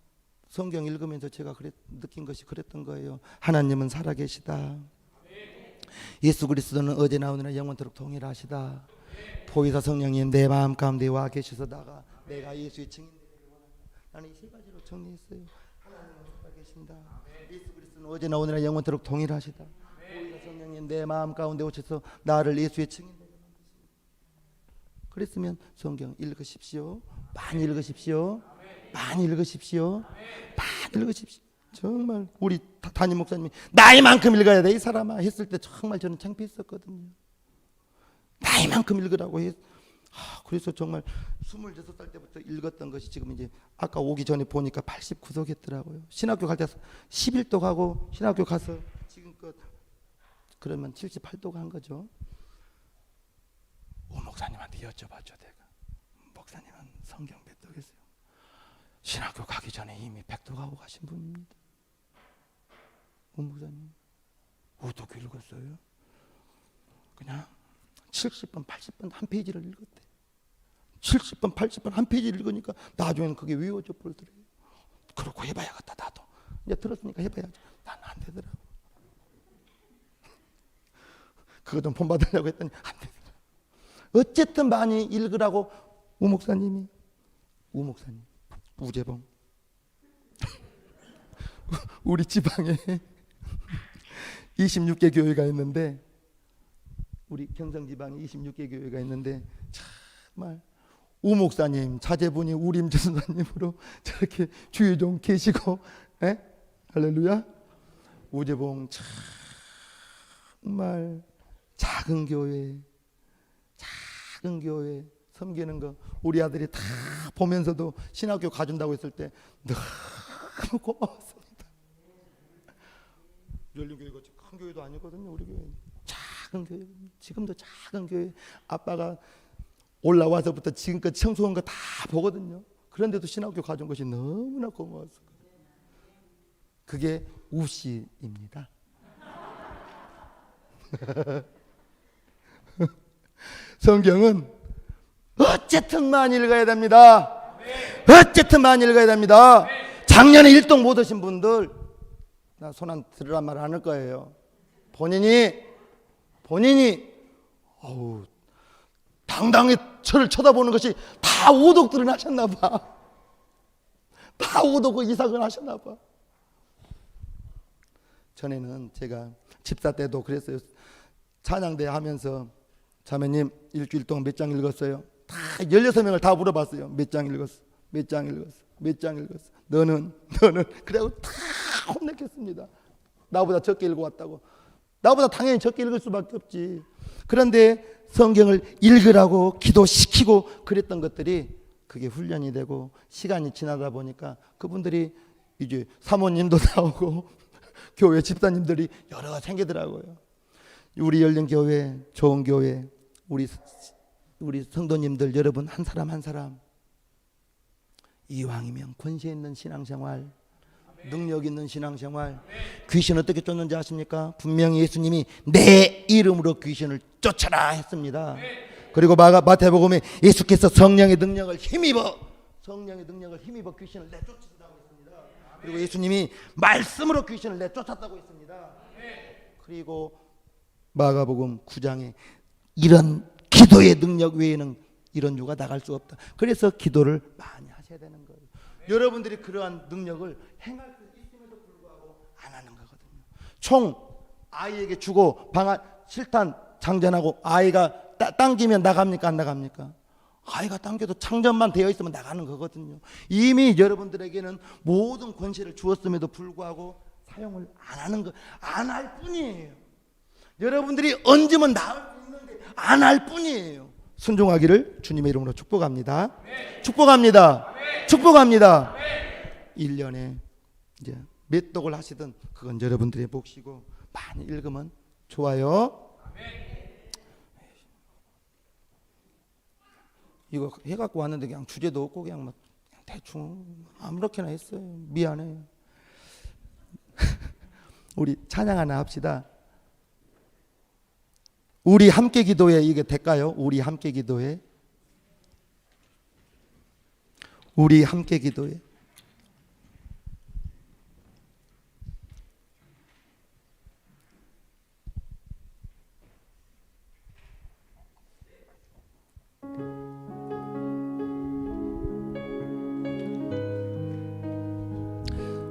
A: 성경 읽으면서 제가 느낀 것이 그랬던 거예요. 하나님은 살아계시다. 예수 그리스도는 어제나 오늘나 영원토록 동일하시다. 보혜사 성령님 내 마음 가운데 와 계셔서 내가 예수의 증인 되기를 원한다. 나는 이 세 가지로 정리했어요. 하나님은 살아계신다. 예수 그리스도는 어제나 오늘나 영원토록 동일하시다. 보혜사 성령님 내 마음 가운데 오셔서 나를 예수의 증인 되게 만드십니다. 그랬으면 성경 읽으십시오. 많이 읽으십시오. 많이 읽으십시오. 많이 읽으십시오. 정말 우리 담임 목사님이 나이만큼 읽어야 돼 이 사람아 했을 때 정말 저는 창피했었거든요. 나이만큼 읽으라고 했. 그래서 정말 26살 때부터 읽었던 것이 지금 이제 아까 오기 전에 보니까 89석 했더라고요. 신학교 갈 때 11도 가고 신학교 가서 지금껏 그러면 78도 간 거죠. 오 목사님한테 여쭤봤죠. 내가 목사님은 성경 몇 도겠어요? 신학교 가기 전에 이미 100도 가고 가신 분입니다. 오 목사님 어떻게 읽었어요? 그냥 70번 80번 한 페이지를 읽었대. 70번 80번 한 페이지를 읽으니까 나중에는 그게 외워져 버리더래요. 그렇고 해봐야겠다. 나도 이제 들었으니까 해봐야지. 난 안 되더라고. 그거 좀 본받으려고 했더니 안 되더라고. 어쨌든 많이 읽으라고 우 목사님 우재봉 우리 지방에 26개 교회가 있는데, 우리 경성 지방에 26개 교회가 있는데 정말 우 목사님 자제분이 우림 전사님으로 저렇게 주의 좀 계시고, 할렐루야. 우재봉 정말 작은 교회 섬기는 거 우리 아들이 다 보면서도 신학교 가준다고 했을 때 너무 고마웠습니다. 열린교회가 큰 교회도 아니거든요. 우리 교회 작은 교회, 지금도 작은 교회. 아빠가 올라와서부터 지금까지 청소한 거 다 보거든요. 그런데도 신학교 가준 것이 너무나 고마웠어요. 그게 우씨입니다. 성경은 어쨌든 많이 읽어야 됩니다. 어쨌든 많이 읽어야 됩니다. 작년에 1등 못 하신 분들 나 손 안 들으란 말 안 할 거예요. 본인이 당당히 저를 쳐다보는 것이 다 오독들은 하셨나 봐. 다 오독 이삭은 하셨나 봐. 전에는 제가 집사 때도 그랬어요. 찬양대 하면서 자매님 일주일 동안 몇 장 읽었어요? 다 16명을 다 물어봤어요. 몇 장 읽었어? 몇 장 읽었어? 몇 장 읽었어? 너는 그래고 다 혼냈겠습니다. 나보다 적게 읽어왔다고. 나보다 당연히 적게 읽을 수밖에 없지. 그런데 성경을 읽으라고 기도시키고 그랬던 것들이 그게 훈련이 되고 시간이 지나다 보니까 그분들이 이제 사모님도 나오고 교회 집사님들이 여러 생기더라고요. 우리 열린교회, 좋은 교회, 우리 성도님들 여러분 한 사람 한 사람 이왕이면 권세 있는 신앙생활, 능력 있는 신앙생활. 귀신 어떻게 쫓는지 아십니까? 분명히 예수님이 내 이름으로 귀신을 쫓아라 했습니다. 그리고 마태복음에 예수께서 성령의 능력을 힘입어 귀신을 내쫓는다고 했습니다. 그리고 예수님이 말씀으로 귀신을 내쫓았다고 했습니다. 그리고 마가복음 9장에 이런 기도의 능력 외에는 이런 유가 나갈 수 없다. 그래서 기도를 많이 하셔야 되는 거예요. 여러분들이 그러한 능력을 행할 수 있음에도 불구하고 안 하는 거거든요. 총 아이에게 주고 실탄 장전하고 아이가 당기면 나갑니까 안 나갑니까? 아이가 당겨도 창전만 되어 있으면 나가는 거거든요. 이미 여러분들에게는 모든 권세를 주었음에도 불구하고 사용을 안 하는 거, 안 할 뿐이에요. 여러분들이 얹으면 나을 수 있는데 안 할 뿐이에요. 순종하기를 주님의 이름으로 축복합니다. 축복합니다. 축복합니다. 1년에 이제 몇 독을 하시든 그건 여러분들의 몫이고 많이 읽으면 좋아요. 이거 해갖고 왔는데 그냥 주제도 없고 그냥 막 대충 아무렇게나 했어요. 미안해요. 우리 찬양 하나 합시다. 우리 함께 기도해. 이게 될까요? 우리 함께 기도해. 우리 함께 기도해.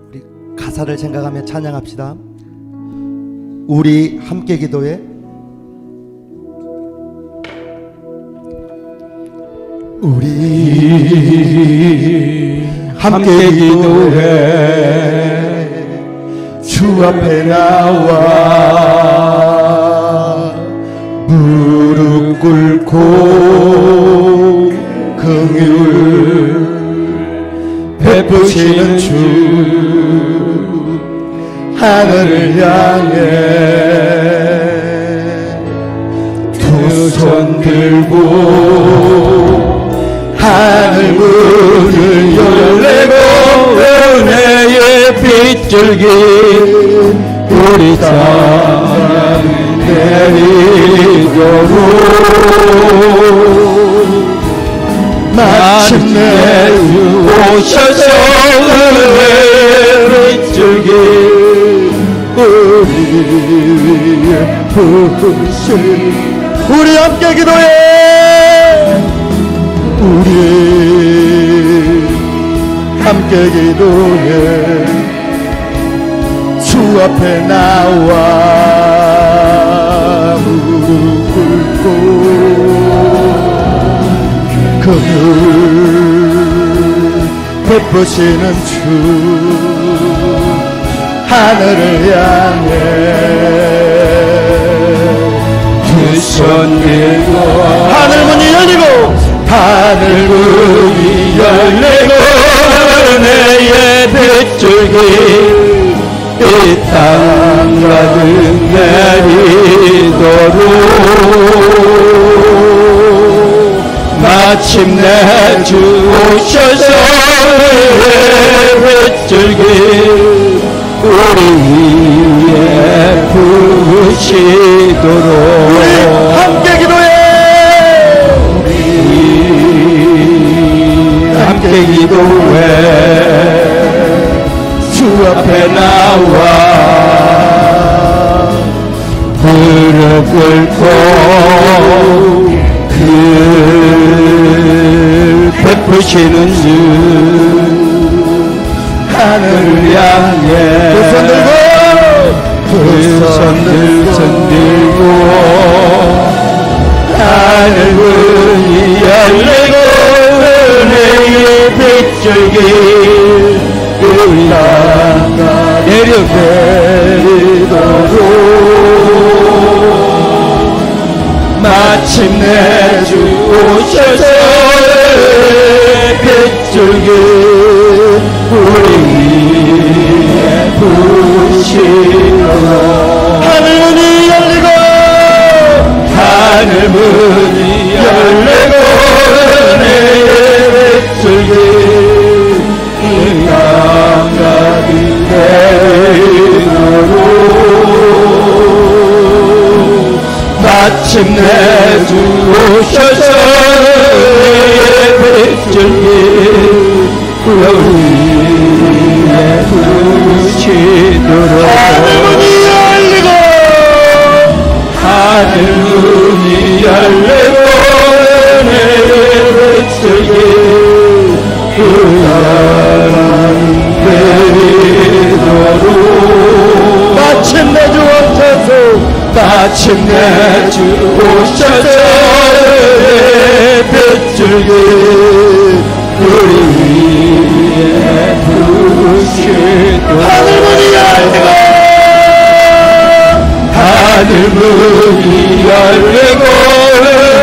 A: 우리 가사를 생각하며 찬양합시다. 우리 함께 기도해. 우리 함께 기도해. 주 앞에 나와 무릎 꿇고 긍휼 베푸시는 주 하늘을 향해 두 손 들고 하늘 문을 열래고 은혜의 빗줄기 우리 땅 내리도록 마침내 오셔서 은혜의 빗줄기 우리 위에 부으시. 우리 함께 기도해. 우리 함께 기도해. 주 앞에 나와 무릎 꿇고 긍휼 베푸시는 주 하늘을 향해 두 손 들고 하늘 문이 열리고 하늘 문이 열리고 은혜의 빗줄기 이 땅 가득 내리도록 마침내 주 오셔서 은혜의 빗줄기 우리 위에 부으시도록 우리 함께 기도해. 함께 기도해.
B: 앞에 나와 무릎 꿇고 그 베푸시는 주 하늘을 향해 두 손 들고 하늘 문이 열리고 은혜의 빗줄기 흘러가 내리도록 마침내 주 오셔서 빗줄기 우리 위에 부으시도록 하늘 문이 열리고 은혜의 빗줄기 강가득 내리도록 마침내 주 오셔서 빗줄기 우리에 부으시도록 하늘 문이 열리고 은혜의 빗줄기 흘러내리도록 마침내 주 오셔서 빗줄기 우리 위에 부으시도록 하늘 문이 열리고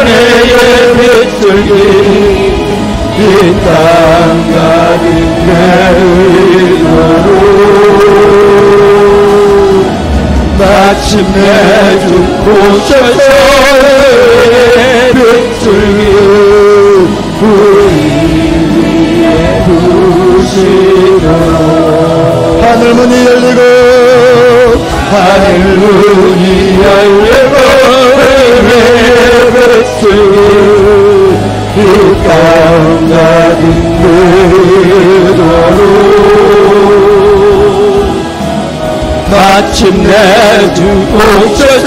B: 은혜의 빗줄기 이 땅 가득 내리도록 마침내 주 오셔서 빗줄기 우리 위에 부으시도록 하늘 문이 열리고 은혜의 빗줄기 이 땅 가득 내리도록 마침내 주 오셔서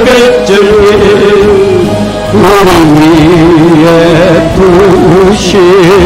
B: 빗줄기 우리 위에 부으시도록